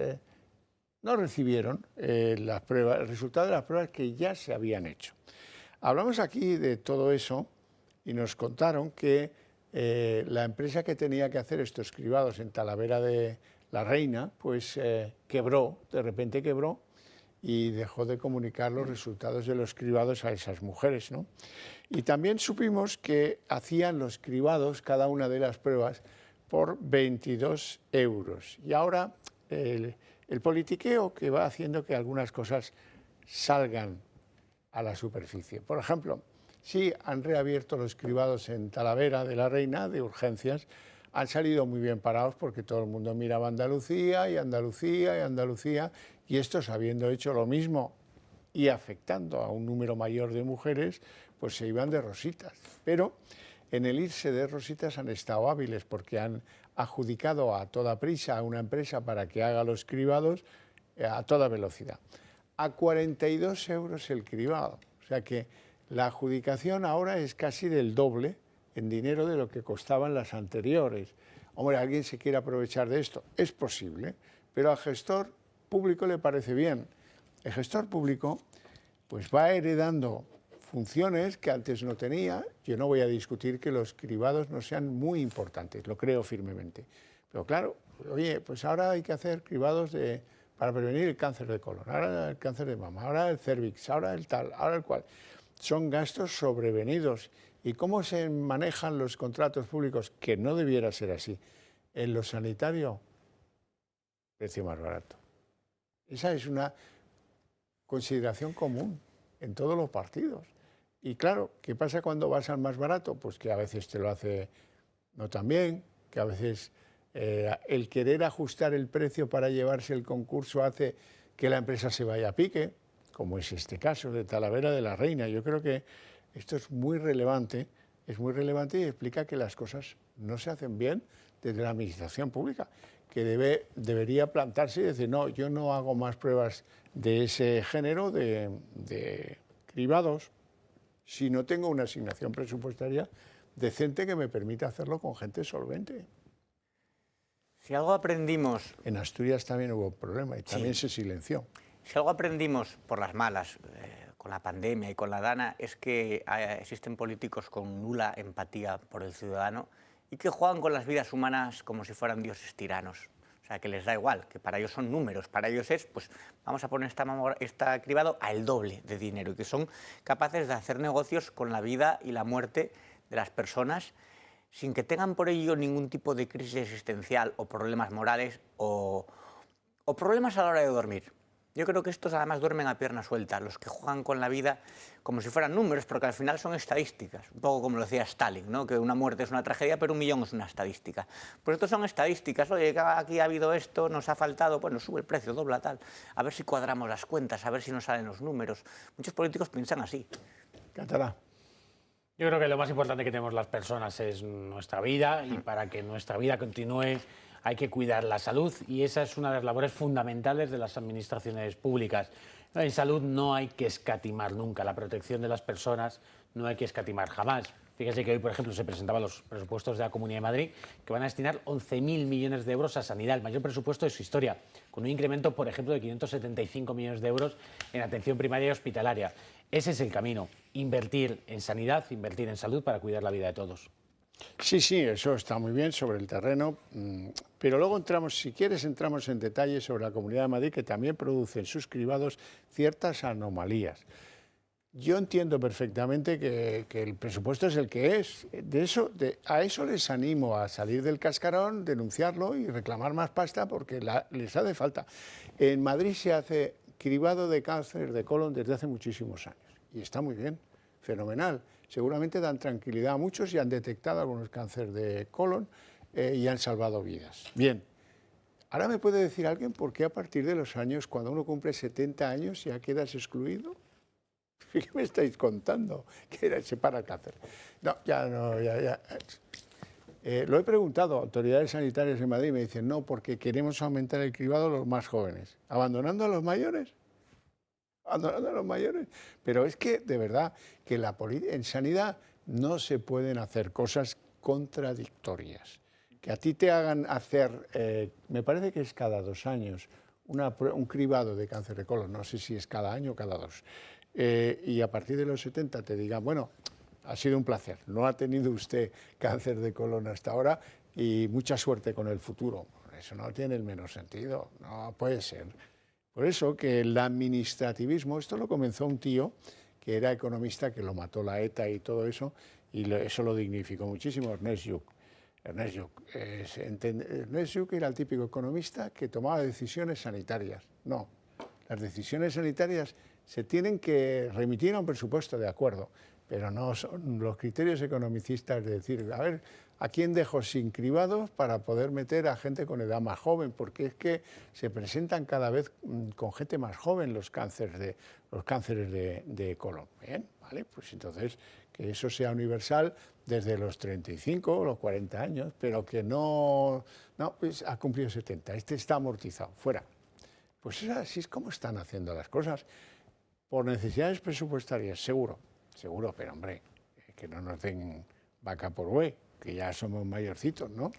no recibieron las pruebas, el resultado de las pruebas que ya se habían hecho. Hablamos aquí de todo eso y nos contaron que la empresa que tenía que hacer estos cribados en Talavera de la Reina, pues quebró, de repente quebró y dejó de comunicar los resultados de los cribados a esas mujeres, ¿no? Y también supimos que hacían los cribados, cada una de las pruebas, por 22 euros. Y ahora el politiqueo que va haciendo que algunas cosas salgan a la superficie. Por ejemplo, sí han reabierto los cribados en Talavera de la Reina de urgencias, han salido muy bien parados porque todo el mundo miraba Andalucía y Andalucía y Andalucía, y estos habiendo hecho lo mismo y afectando a un número mayor de mujeres, pues se iban de rositas. Pero en el irse de rositas han estado hábiles porque han adjudicado a toda prisa a una empresa para que haga los cribados a toda velocidad. A 42 euros el cribado, o sea que la adjudicación ahora es casi del doble en dinero de lo que costaban las anteriores. Hombre, ¿alguien se quiere aprovechar de esto? Es posible, pero al gestor público le parece bien. El gestor público pues va heredando funciones que antes no tenía. Yo no voy a discutir que los cribados no sean muy importantes, lo creo firmemente. Pero claro, oye, pues ahora hay que hacer cribados para prevenir el cáncer de colon, ahora el cáncer de mama, ahora el cérvix, ahora el tal, ahora el cual. Son gastos sobrevenidos. ¿Y cómo se manejan los contratos públicos? Que no debiera ser así. En lo sanitario, precio más barato. Esa es una consideración común en todos los partidos. Y claro, ¿qué pasa cuando vas al más barato? Pues que a veces te lo hace no tan bien, que a veces el querer ajustar el precio para llevarse el concurso hace que la empresa se vaya a pique, como es este caso de Talavera de la Reina. Yo creo que esto es muy relevante y explica que las cosas no se hacen bien desde la administración pública, que debería plantarse y decir, no, yo no hago más pruebas de ese género de cribados si no tengo una asignación presupuestaria decente que me permita hacerlo con gente solvente. Si algo aprendimos... En Asturias también hubo un problema y también se silenció. Si algo aprendimos por las malas, con la pandemia y con la Dana, es que existen políticos con nula empatía por el ciudadano y que juegan con las vidas humanas como si fueran dioses tiranos. O sea, que les da igual, que para ellos son números, para ellos es, pues vamos a poner esta cribado al doble de dinero y que son capaces de hacer negocios con la vida y la muerte de las personas sin que tengan por ello ningún tipo de crisis existencial o problemas morales o problemas a la hora de dormir. Yo creo que estos además duermen a pierna suelta, los que juegan con la vida como si fueran números, porque al final son estadísticas, un poco como lo decía Stalin, ¿no? Que una muerte es una tragedia, pero 1 millón es una estadística. Pues estos son estadísticas, oye, aquí ha habido esto, nos ha faltado, bueno, sube el precio, dobla tal, a ver si cuadramos las cuentas, a ver si nos salen los números. Muchos políticos piensan así. Catalá. Yo creo que lo más importante que tenemos las personas es nuestra vida, y para que nuestra vida continúe hay que cuidar la salud, y esa es una de las labores fundamentales de las administraciones públicas. En salud no hay que escatimar nunca, la protección de las personas no hay que escatimar jamás. Fíjese que hoy, por ejemplo, se presentaban los presupuestos de la Comunidad de Madrid, que van a destinar 11.000 millones de euros a sanidad, el mayor presupuesto de su historia, con un incremento, por ejemplo, de 575 millones de euros en atención primaria y hospitalaria. Ese es el camino, invertir en sanidad, invertir en salud para cuidar la vida de todos. Sí, sí, eso está muy bien sobre el terreno, pero luego entramos, si quieres, entramos en detalle sobre la Comunidad de Madrid, que también produce en sus cribados ciertas anomalías. Yo entiendo perfectamente que el presupuesto es el que es. A eso les animo a salir del cascarón, denunciarlo y reclamar más pasta porque les hace falta. En Madrid se hace cribado de cáncer de colon desde hace muchísimos años y está muy bien, fenomenal. Seguramente dan tranquilidad a muchos y han detectado algunos cánceres de colon y han salvado vidas. Bien, ahora me puede decir alguien por qué a partir de los años, cuando uno cumple 70 años, ya quedas excluido. ¿Qué me estáis contando? Que se para el cáncer. No, ya no, ya. Lo he preguntado a autoridades sanitarias en Madrid y me dicen, no, porque queremos aumentar el cribado a los más jóvenes. ¿Abandonando a los mayores? ¿Abandonando a los mayores? Pero es que, de verdad, que en sanidad no se pueden hacer cosas contradictorias. Que a ti te hagan hacer, me parece que es cada 2 años, un cribado de cáncer de colon, no sé si es cada año o cada 2. Y a partir de los 70 te digan, bueno, ha sido un placer, no ha tenido usted cáncer de colon hasta ahora y mucha suerte con el futuro. Eso no tiene el menor sentido, no puede ser. Por eso que el administrativismo, esto lo comenzó un tío que era economista, que lo mató la ETA y todo eso, y eso lo dignificó muchísimo, Ernest Lluch. Ernest Lluch era el típico economista que tomaba decisiones sanitarias. No, las decisiones sanitarias se tienen que remitir a un presupuesto, de acuerdo, pero no son los criterios economicistas de decir, a ver, ¿a quién dejo sin cribados para poder meter a gente con edad más joven? Porque es que se presentan cada vez con gente más joven los cánceres de colon. Bien, vale, pues entonces que eso sea universal desde los 35 o los 40 años, pero que no, pues ha cumplido 70, este está amortizado, fuera. Pues así es como están haciendo las cosas. Por necesidades presupuestarias, seguro, pero hombre, que no nos den vaca por buey, que ya somos mayorcitos, ¿no?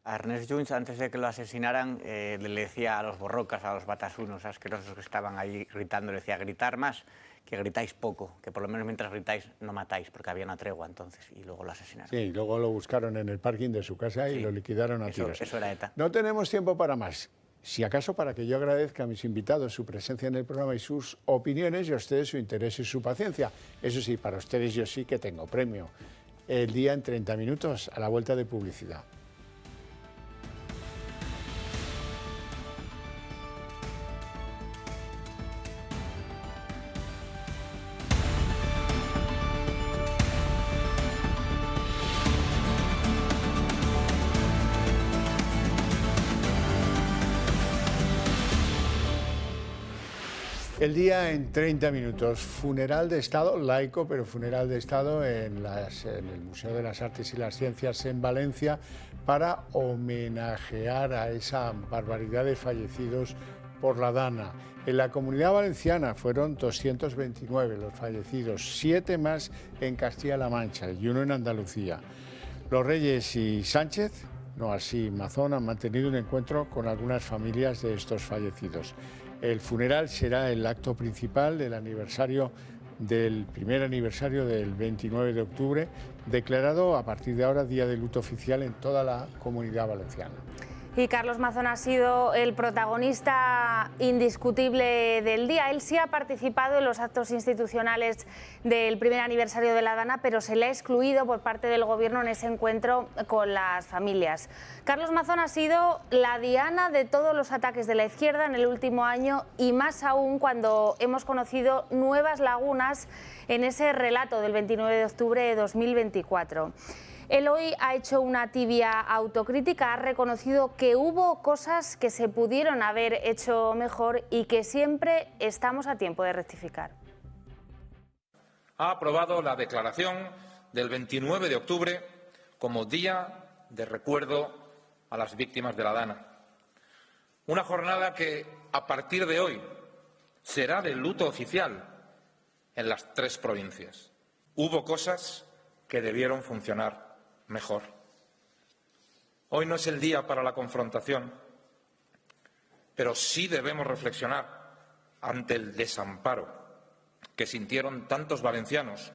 A Ernest Lluch, antes de que lo asesinaran, le decía a los borrocas, a los batasunos asquerosos que estaban ahí gritando, le decía, gritar más, que gritáis poco, que por lo menos mientras gritáis no matáis, porque había una tregua entonces, y luego lo asesinaron. Sí, luego lo buscaron en el parking de su casa y lo liquidaron a tiros. Eso era ETA. No tenemos tiempo para más. Si acaso, para que yo agradezca a mis invitados su presencia en el programa y sus opiniones, y a ustedes su interés y su paciencia. Eso sí, para ustedes yo sí que tengo premio. El día en 30 minutos, a la vuelta de publicidad. El día en 30 minutos, funeral de Estado, laico, pero funeral de Estado en el Museo de las Artes y las Ciencias en Valencia para homenajear a esa barbaridad de fallecidos por la Dana. En la Comunidad Valenciana fueron 229 los fallecidos, 7 más en Castilla-La Mancha y 1 en Andalucía. Los Reyes y Sánchez, no así Mazón, han mantenido un encuentro con algunas familias de estos fallecidos. El funeral será el acto principal del primer aniversario del 29 de octubre, declarado a partir de ahora día de luto oficial en toda la Comunidad Valenciana. Y Carlos Mazón ha sido el protagonista indiscutible del día. Él sí ha participado en los actos institucionales del primer aniversario de la Dana, pero se le ha excluido por parte del Gobierno en ese encuentro con las familias. Carlos Mazón ha sido la diana de todos los ataques de la izquierda en el último año y más aún cuando hemos conocido nuevas lagunas en ese relato del 29 de octubre de 2024. Él hoy ha hecho una tibia autocrítica, ha reconocido que hubo cosas que se pudieron haber hecho mejor y que siempre estamos a tiempo de rectificar. Ha aprobado la declaración del 29 de octubre como Día de Recuerdo a las Víctimas de la Dana. Una jornada que, a partir de hoy, será de luto oficial en las 3 provincias. Hubo cosas que debieron funcionar mejor. Hoy no es el día para la confrontación, pero sí debemos reflexionar ante el desamparo que sintieron tantos valencianos.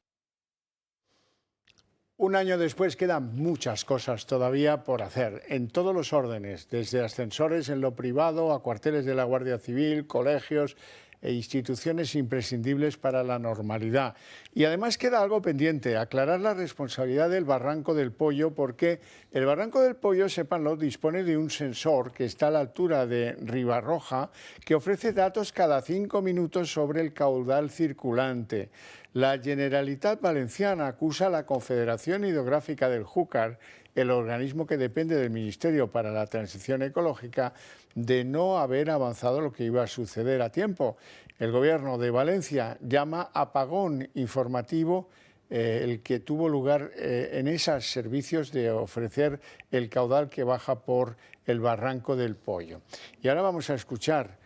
Un año después quedan muchas cosas todavía por hacer, en todos los órdenes, desde ascensores en lo privado a cuarteles de la Guardia Civil, colegios e instituciones imprescindibles para la normalidad. Y además queda algo pendiente, aclarar la responsabilidad del Barranco del Pollo, porque el Barranco del Pollo, sépanlo, dispone de un sensor que está a la altura de Ribarroja, que ofrece datos cada 5 minutos sobre el caudal circulante. La Generalitat Valenciana acusa a la Confederación Hidrográfica del Júcar, el organismo que depende del Ministerio para la Transición Ecológica, de no haber avanzado lo que iba a suceder a tiempo. El Gobierno de Valencia llama apagón informativo el que tuvo lugar en esos servicios de ofrecer el caudal que baja por el Barranco del Pollo. Y ahora vamos a escuchar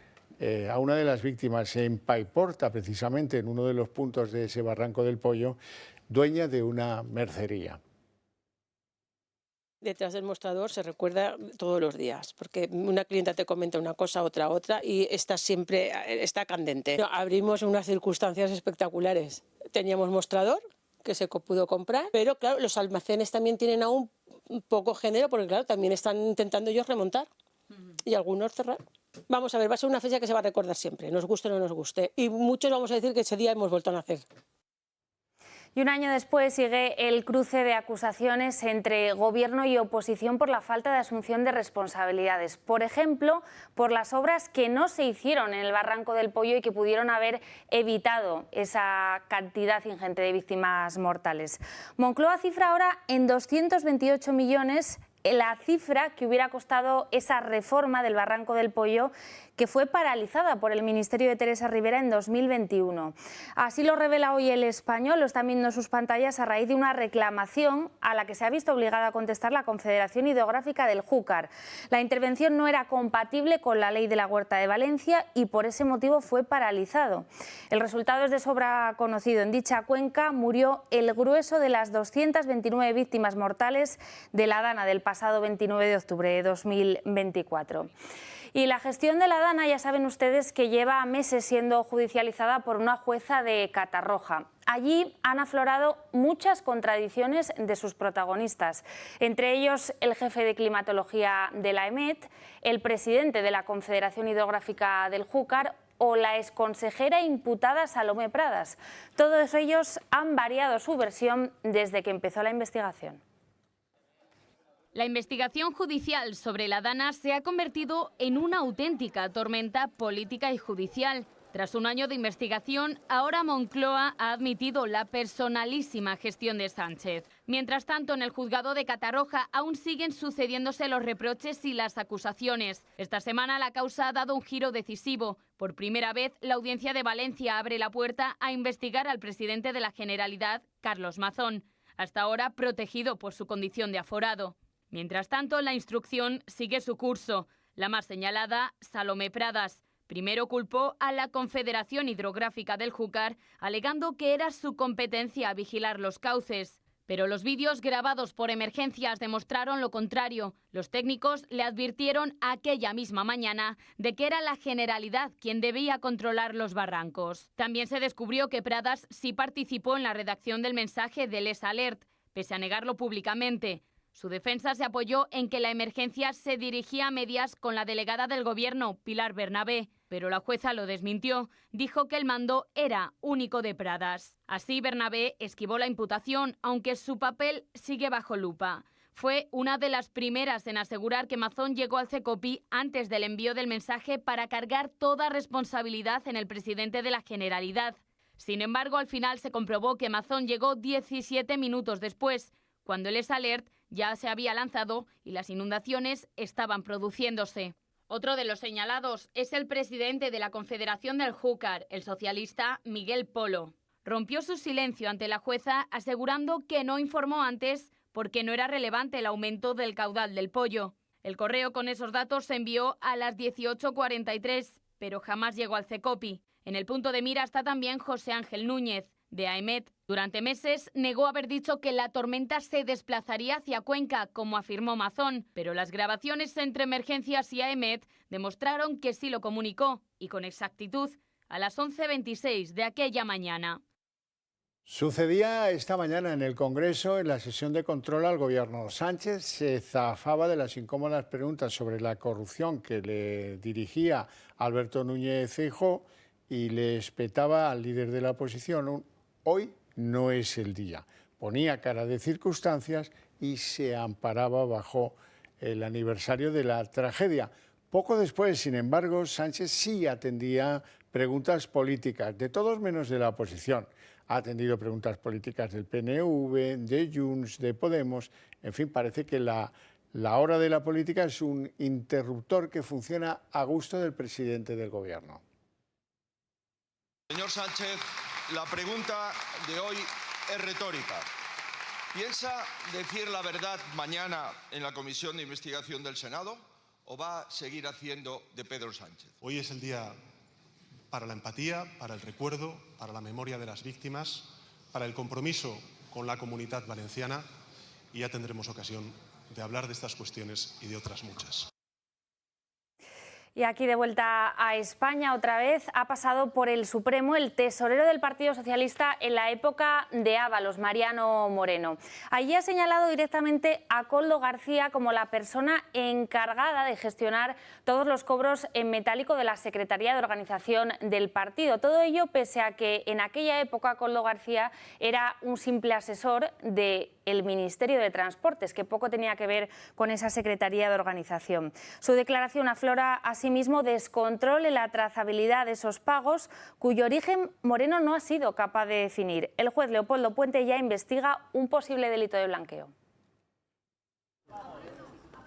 a una de las víctimas en Paiporta, precisamente en uno de los puntos de ese Barranco del Pollo, dueña de una mercería. Detrás del mostrador se recuerda todos los días, porque una clienta te comenta una cosa, otra, y está siempre candente. Abrimos unas circunstancias espectaculares. Teníamos mostrador, que se pudo comprar, pero claro, los almacenes también tienen aún poco género, porque claro, también están intentando ellos remontar y algunos cerrar. Vamos a ver, va a ser una fecha que se va a recordar siempre, nos guste o no nos guste, y muchos vamos a decir que ese día hemos vuelto a nacer. Y un año después sigue el cruce de acusaciones entre gobierno y oposición por la falta de asunción de responsabilidades. Por ejemplo, por las obras que no se hicieron en el Barranco del Pollo y que pudieron haber evitado esa cantidad ingente de víctimas mortales. Moncloa cifra ahora en 228 millones la cifra que hubiera costado esa reforma del Barranco del Pollo, que fue paralizada por el Ministerio de Teresa Rivera en 2021. Así lo revela hoy El Español, lo están viendo en sus pantallas, a raíz de una reclamación a la que se ha visto obligada a contestar la Confederación Hidrográfica del Júcar. La intervención no era compatible con la ley de la Huerta de Valencia y por ese motivo fue paralizado. El resultado es de sobra conocido. En dicha cuenca murió el grueso de las 229 víctimas mortales de la Dana del pasado 29 de octubre de 2024. Y la gestión de la Dana, ya saben ustedes que lleva meses siendo judicializada por una jueza de Catarroja. Allí han aflorado muchas contradicciones de sus protagonistas, entre ellos el jefe de climatología de la EMET, el presidente de la Confederación Hidrográfica del Júcar o la exconsejera imputada Salomé Pradas. Todos ellos han variado su versión desde que empezó la investigación. La investigación judicial sobre la Dana se ha convertido en una auténtica tormenta política y judicial. Tras un año de investigación, ahora Moncloa ha admitido la personalísima gestión de Sánchez. Mientras tanto, en el juzgado de Catarroja aún siguen sucediéndose los reproches y las acusaciones. Esta semana la causa ha dado un giro decisivo. Por primera vez, la Audiencia de Valencia abre la puerta a investigar al presidente de la Generalidad, Carlos Mazón, hasta ahora protegido por su condición de aforado. Mientras tanto, la instrucción sigue su curso. La más señalada, Salomé Pradas. Primero culpó a la Confederación Hidrográfica del Júcar, alegando que era su competencia vigilar los cauces. Pero los vídeos grabados por Emergencias demostraron lo contrario. Los técnicos le advirtieron aquella misma mañana de que era la Generalidad quien debía controlar los barrancos. También se descubrió que Pradas sí participó en la redacción del mensaje del Les Alert, pese a negarlo públicamente. Su defensa se apoyó en que la emergencia se dirigía a medias con la delegada del Gobierno, Pilar Bernabé, pero la jueza lo desmintió. Dijo que el mando era único de Pradas. Así, Bernabé esquivó la imputación, aunque su papel sigue bajo lupa. Fue una de las primeras en asegurar que Mazón llegó al CECOPI antes del envío del mensaje para cargar toda responsabilidad en el presidente de la Generalidad. Sin embargo, al final se comprobó que Mazón llegó 17 minutos después, cuando el Les Alert ya se había lanzado y las inundaciones estaban produciéndose. Otro de los señalados es el presidente de la Confederación del Júcar, el socialista Miguel Polo. rompió su silencio ante la jueza asegurando que no informó antes porque no era relevante el aumento del caudal del pollo. El correo con esos datos se envió a las 18:43, pero jamás llegó al CECOPI. En el punto de mira está también José Ángel Núñez, de AEMET. Durante meses negó haber dicho que la tormenta se desplazaría hacia Cuenca, como afirmó Mazón, pero las grabaciones entre Emergencias y AEMET demostraron que sí lo comunicó, y con exactitud, a las 11:26 de aquella mañana. Sucedía esta mañana en el Congreso, en la sesión de control al Gobierno. Sánchez se zafaba de las incómodas preguntas sobre la corrupción que le dirigía Alberto Núñez Feijóo y le espetaba al líder de la oposición. Hoy no es el día. Ponía cara de circunstancias y se amparaba bajo el aniversario de la tragedia. Poco después, sin embargo, Sánchez sí atendía preguntas políticas, de todos menos de la oposición. Ha atendido preguntas políticas del PNV, de Junts, de Podemos. En fin, parece que la hora de la política es un interruptor que funciona a gusto del presidente del Gobierno. Señor Sánchez, la pregunta de hoy es retórica. ¿Piensa decir la verdad mañana en la Comisión de Investigación del Senado o va a seguir haciendo de Pedro Sánchez? Hoy es el día para la empatía, para el recuerdo, para la memoria de las víctimas, para el compromiso con la Comunitat Valenciana y ya tendremos ocasión de hablar de estas cuestiones y de otras muchas. Y aquí de vuelta a España otra vez ha pasado por el Supremo el tesorero del Partido Socialista en la época de Ábalos, Mariano Moreno. Allí ha señalado directamente a Koldo García como la persona encargada de gestionar todos los cobros en metálico de la Secretaría de Organización del partido. Todo ello pese a que en aquella época Koldo García era un simple asesor del Ministerio de Transportes, que poco tenía que ver con esa Secretaría de Organización. Su declaración aflora asimismo descontrol en la trazabilidad de esos pagos, cuyo origen Moreno no ha sido capaz de definir. El juez Leopoldo Puente ya investiga un posible delito de blanqueo.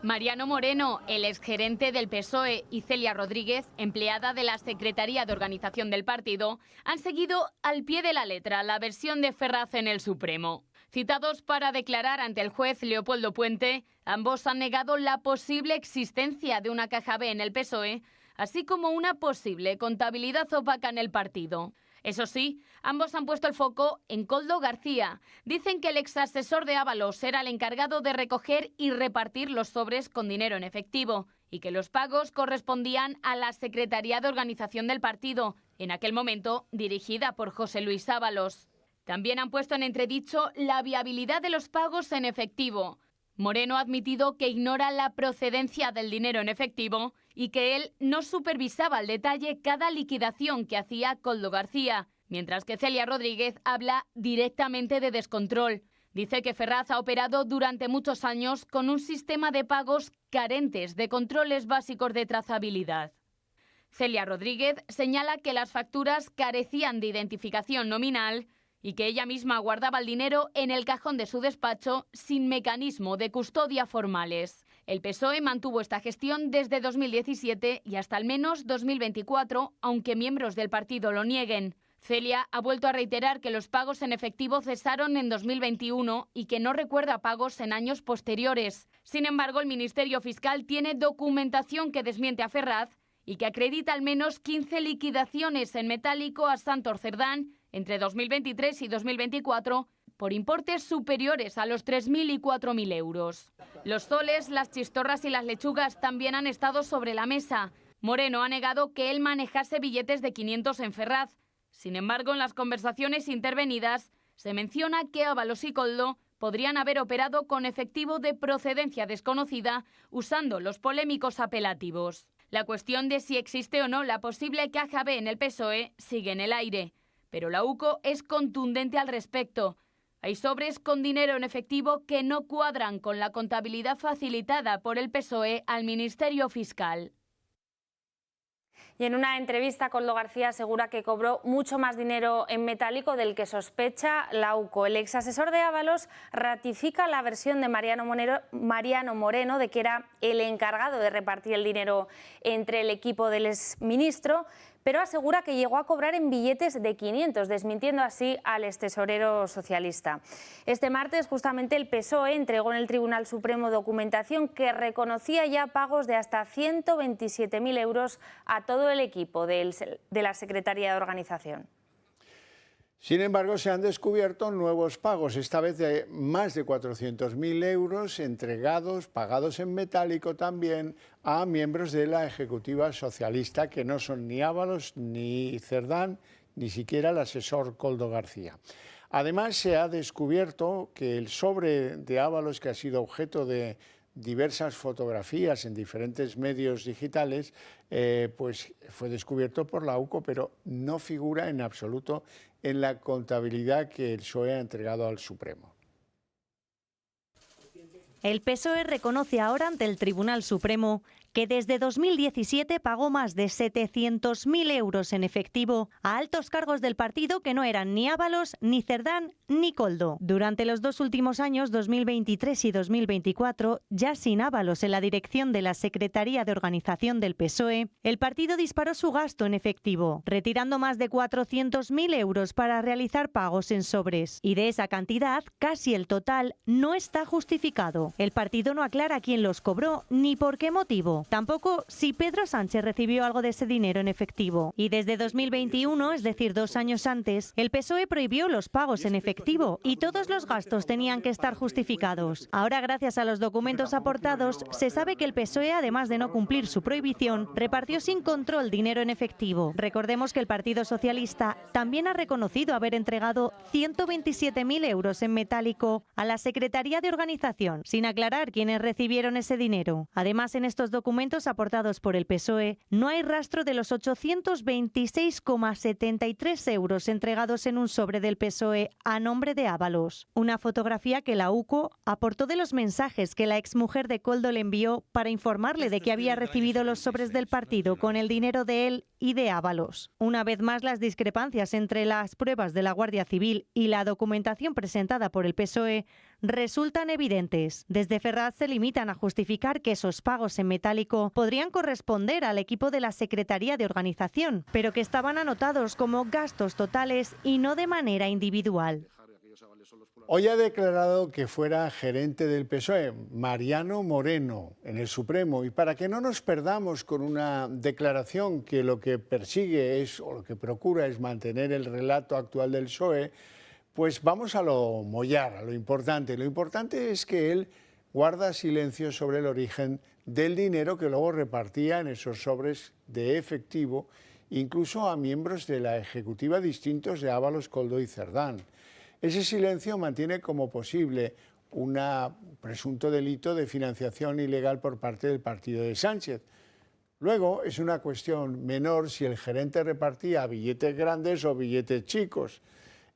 Mariano Moreno, el exgerente del PSOE, y Celia Rodríguez, empleada de la Secretaría de Organización del partido, han seguido al pie de la letra la versión de Ferraz en el Supremo. Citados para declarar ante el juez Leopoldo Puente, ambos han negado la posible existencia de una caja B en el PSOE, así como una posible contabilidad opaca en el partido. Eso sí, ambos han puesto el foco en Koldo García. Dicen que el exasesor de Ábalos era el encargado de recoger y repartir los sobres con dinero en efectivo y que los pagos correspondían a la Secretaría de Organización del partido, en aquel momento dirigida por José Luis Ábalos. También han puesto en entredicho la viabilidad de los pagos en efectivo. Moreno ha admitido que ignora la procedencia del dinero en efectivo y que él no supervisaba al detalle cada liquidación que hacía Koldo García, mientras que Celia Rodríguez habla directamente de descontrol. Dice que Ferraz ha operado durante muchos años con un sistema de pagos carentes de controles básicos de trazabilidad. Celia Rodríguez señala que las facturas carecían de identificación nominal y que ella misma guardaba el dinero en el cajón de su despacho sin mecanismo de custodia formales. El PSOE mantuvo esta gestión desde 2017 y hasta al menos 2024, aunque miembros del partido lo nieguen. Celia ha vuelto a reiterar que los pagos en efectivo cesaron en 2021 y que no recuerda pagos en años posteriores. Sin embargo, el Ministerio Fiscal tiene documentación que desmiente a Ferraz y que acredita al menos 15 liquidaciones en metálico a Santos Cerdán entre 2023 y 2024 por importes superiores a los 3.000 y 4.000 euros. Los soles, las chistorras y las lechugas también han estado sobre la mesa. Moreno ha negado que él manejase billetes de 500 en Ferraz. Sin embargo, en las conversaciones intervenidas se menciona que Ábalos y Koldo podrían haber operado con efectivo de procedencia desconocida usando los polémicos apelativos. La cuestión de si existe o no la posible caja B en el PSOE sigue en el aire, pero la UCO es contundente al respecto. Hay sobres con dinero en efectivo que no cuadran con la contabilidad facilitada por el PSOE al Ministerio Fiscal. Y en una entrevista, Koldo García asegura que cobró mucho más dinero en metálico del que sospecha la UCO. El exasesor de Ábalos ratifica la versión de Mariano Moreno de que era el encargado de repartir el dinero entre el equipo del exministro, pero asegura que llegó a cobrar en billetes de 500, desmintiendo así al extesorero socialista. Este martes, justamente, el PSOE entregó en el Tribunal Supremo documentación que reconocía ya pagos de hasta 127.000 euros a todo el equipo de la Secretaría de Organización. Sin embargo, se han descubierto nuevos pagos, esta vez de más de 400.000 euros pagados en metálico también a miembros de la Ejecutiva Socialista, que no son ni Ábalos ni Cerdán, ni siquiera el asesor Koldo García. Además, se ha descubierto que el sobre de Ábalos, que ha sido objeto de diversas fotografías en diferentes medios digitales, pues fue descubierto por la UCO, pero no figura en absoluto en la contabilidad que el PSOE ha entregado al Supremo. El PSOE reconoce ahora ante el Tribunal Supremo que desde 2017 pagó más de 700.000 euros en efectivo a altos cargos del partido que no eran ni Ábalos, ni Cerdán, ni Koldo. Durante los dos últimos años, 2023 y 2024, ya sin Ábalos en la dirección de la Secretaría de Organización del PSOE, el partido disparó su gasto en efectivo, retirando más de 400.000 euros para realizar pagos en sobres. Y de esa cantidad, casi el total no está justificado. El partido no aclara quién los cobró ni por qué motivo. Tampoco si Pedro Sánchez recibió algo de ese dinero en efectivo. Y desde 2021, es decir, 2 años antes, el PSOE prohibió los pagos en efectivo y todos los gastos tenían que estar justificados. Ahora, gracias a los documentos aportados, se sabe que el PSOE, además de no cumplir su prohibición, repartió sin control dinero en efectivo. Recordemos que el Partido Socialista también ha reconocido haber entregado 127.000 euros en metálico a la Secretaría de Organización, sin aclarar quiénes recibieron ese dinero. Además, en estos documentos aportados por el PSOE, no hay rastro de los 826,73 euros entregados en un sobre del PSOE a nombre de Ábalos. Una fotografía que la UCO aportó de los mensajes que la exmujer de Koldo le envió para informarle de que había recibido los sobres del partido con el dinero de él y de Ábalos. Una vez más, las discrepancias entre las pruebas de la Guardia Civil y la documentación presentada por el PSOE resultan evidentes. Desde Ferraz se limitan a justificar que esos pagos en metálico podrían corresponder al equipo de la Secretaría de Organización, pero que estaban anotados como gastos totales y no de manera individual. Hoy ha declarado que fuera gerente del PSOE, Mariano Moreno, en el Supremo. Y para que no nos perdamos con una declaración que lo que persigue es, o lo que procura es mantener el relato actual del PSOE, pues vamos a lo mollar, a lo importante. Lo importante es que él guarda silencio sobre el origen del dinero que luego repartía en esos sobres de efectivo, incluso a miembros de la Ejecutiva distintos de Ábalos, Koldo y Cerdán. Ese silencio mantiene como posible un presunto delito de financiación ilegal por parte del partido de Sánchez. Luego es una cuestión menor si el gerente repartía billetes grandes o billetes chicos.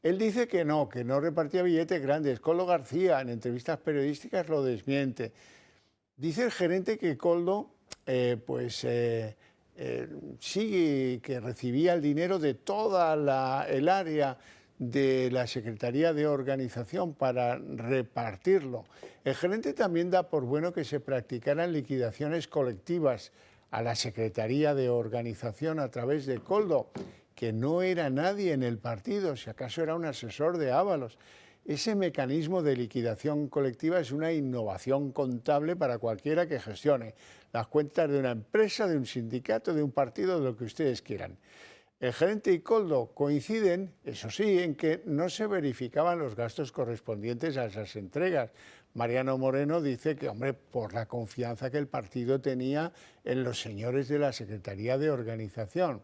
Él dice que no repartía billetes grandes. Koldo García, en entrevistas periodísticas, lo desmiente. Dice el gerente que Koldo sigue, que recibía el dinero de toda el área de la Secretaría de Organización para repartirlo. El gerente también da por bueno que se practicaran liquidaciones colectivas a la Secretaría de Organización a través de Koldo, que no era nadie en el partido, si acaso era un asesor de Ábalos. Ese mecanismo de liquidación colectiva es una innovación contable para cualquiera que gestione las cuentas de una empresa, de un sindicato, de un partido, de lo que ustedes quieran. El gerente y Koldo coinciden, eso sí, en que no se verificaban los gastos correspondientes a esas entregas. Mariano Moreno dice que, hombre, por la confianza que el partido tenía en los señores de la Secretaría de Organización,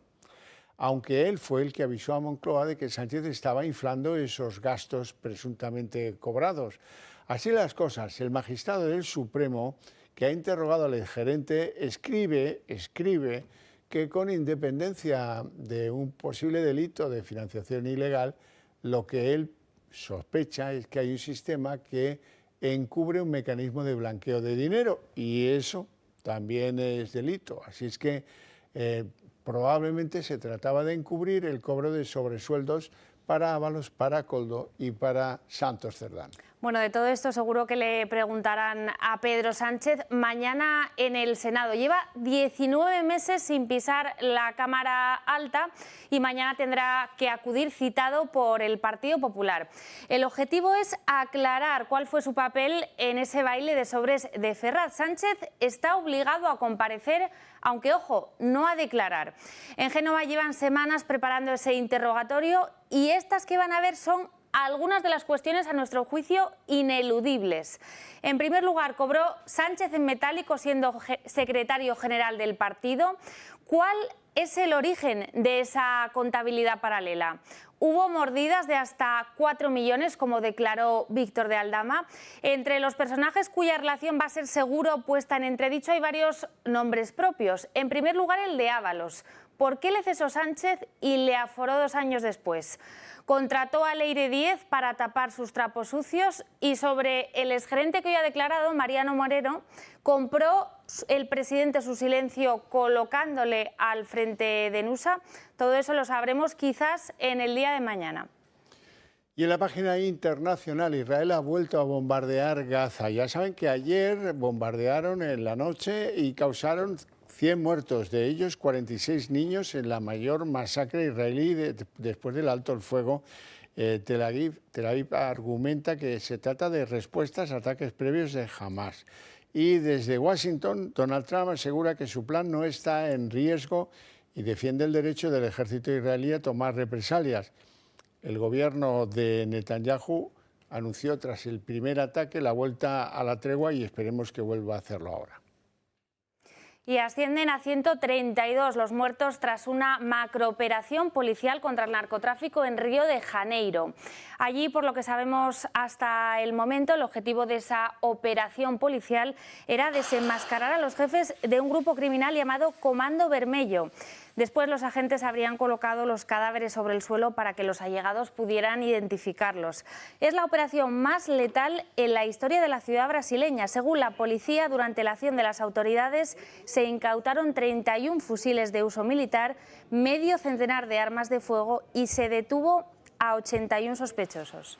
aunque él fue el que avisó a Moncloa de que Sánchez estaba inflando esos gastos presuntamente cobrados. Así las cosas, el magistrado del Supremo, que ha interrogado al gerente, escribe que con independencia de un posible delito de financiación ilegal, lo que él sospecha es que hay un sistema que encubre un mecanismo de blanqueo de dinero y eso también es delito. Así es que probablemente se trataba de encubrir el cobro de sobresueldos para Ábalos, para Koldo y para Santos Cerdán. Bueno, de todo esto seguro que le preguntarán a Pedro Sánchez mañana en el Senado. Lleva 19 meses sin pisar la Cámara Alta y mañana tendrá que acudir citado por el Partido Popular. El objetivo es aclarar cuál fue su papel en ese baile de sobres de Ferraz. Sánchez está obligado a comparecer, aunque, ojo, no a declarar. En Génova llevan semanas preparando ese interrogatorio y estas que van a ver son algunas de las cuestiones, a nuestro juicio, ineludibles. En primer lugar, cobró Sánchez en metálico siendo secretario general del partido. ¿Cuál es el origen de esa contabilidad paralela? Hubo mordidas de hasta 4 millones, como declaró Víctor de Aldama. Entre los personajes cuya relación va a ser seguro puesta en entredicho hay varios nombres propios. En primer lugar, el de Ábalos. ¿Por qué le cesó Sánchez y le aforó 2 años después? Contrató a Leire Díez para tapar sus trapos sucios y sobre el exgerente que hoy ha declarado, Mariano Moreno, compró el presidente su silencio colocándole al frente de Nusa. Todo eso lo sabremos quizás en el día de mañana. Y en la página internacional, Israel ha vuelto a bombardear Gaza. Ya saben que ayer bombardearon en la noche y causaron 100 muertos, de ellos 46 niños, en la mayor masacre israelí después del alto el fuego. Tel Aviv argumenta que se trata de respuestas a ataques previos de Hamas. Y desde Washington, Donald Trump asegura que su plan no está en riesgo y defiende el derecho del ejército israelí a tomar represalias. El gobierno de Netanyahu anunció tras el primer ataque la vuelta a la tregua y esperemos que vuelva a hacerlo ahora. Y ascienden a 132 los muertos tras una macrooperación policial contra el narcotráfico en Río de Janeiro. Allí, por lo que sabemos hasta el momento, el objetivo de esa operación policial era desenmascarar a los jefes de un grupo criminal llamado Comando Vermelho. Después los agentes habrían colocado los cadáveres sobre el suelo para que los allegados pudieran identificarlos. Es la operación más letal en la historia de la ciudad brasileña. Según la policía, durante la acción de las autoridades se incautaron 31 fusiles de uso militar, medio centenar de armas de fuego y se detuvo a 81 sospechosos.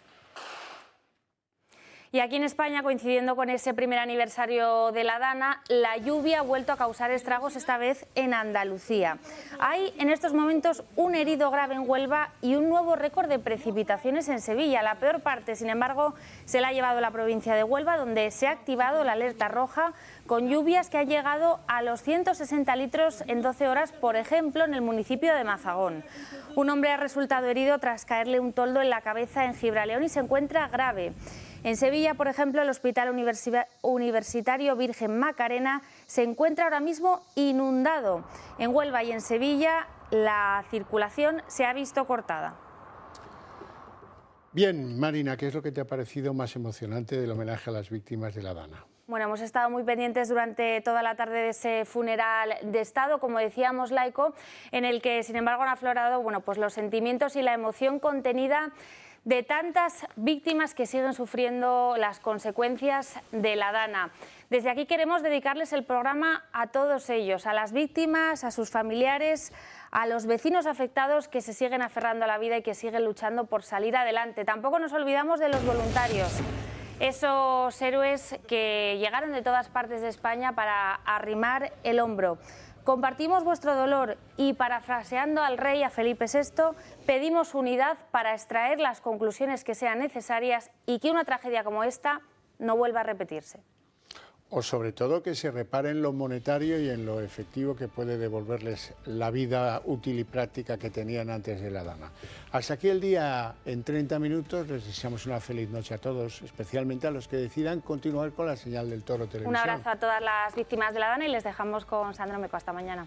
Y aquí en España, coincidiendo con ese primer aniversario de la Dana, la lluvia ha vuelto a causar estragos, esta vez en Andalucía. Hay en estos momentos un herido grave en Huelva y un nuevo récord de precipitaciones en Sevilla. La peor parte, sin embargo, se la ha llevado la provincia de Huelva, donde se ha activado la alerta roja con lluvias que han llegado a los 160 litros en 12 horas, por ejemplo, en el municipio de Mazagón. Un hombre ha resultado herido tras caerle un toldo en la cabeza en Gibraleón y se encuentra grave. En Sevilla, por ejemplo, el Hospital Universitario Virgen Macarena se encuentra ahora mismo inundado. En Huelva y en Sevilla la circulación se ha visto cortada. Bien, Marina, ¿qué es lo que te ha parecido más emocionante del homenaje a las víctimas de la Dana? Bueno, hemos estado muy pendientes durante toda la tarde de ese funeral de Estado, como decíamos, laico, en el que, sin embargo, han aflorado pues los sentimientos y la emoción contenida de tantas víctimas que siguen sufriendo las consecuencias de la Dana. Desde aquí queremos dedicarles el programa a todos ellos, a las víctimas, a sus familiares, a los vecinos afectados que se siguen aferrando a la vida y que siguen luchando por salir adelante. Tampoco nos olvidamos de los voluntarios, esos héroes que llegaron de todas partes de España para arrimar el hombro. Compartimos vuestro dolor y, parafraseando al rey, a Felipe VI, pedimos unidad para extraer las conclusiones que sean necesarias y que una tragedia como esta no vuelva a repetirse. O sobre todo que se repare en lo monetario y en lo efectivo que puede devolverles la vida útil y práctica que tenían antes de la Dana. Hasta aquí el día en 30 minutos. Les deseamos una feliz noche a todos, especialmente a los que decidan continuar con la señal del Toro Televisión. Un abrazo a todas las víctimas de la Dana y les dejamos con Sandro Meco. Hasta mañana.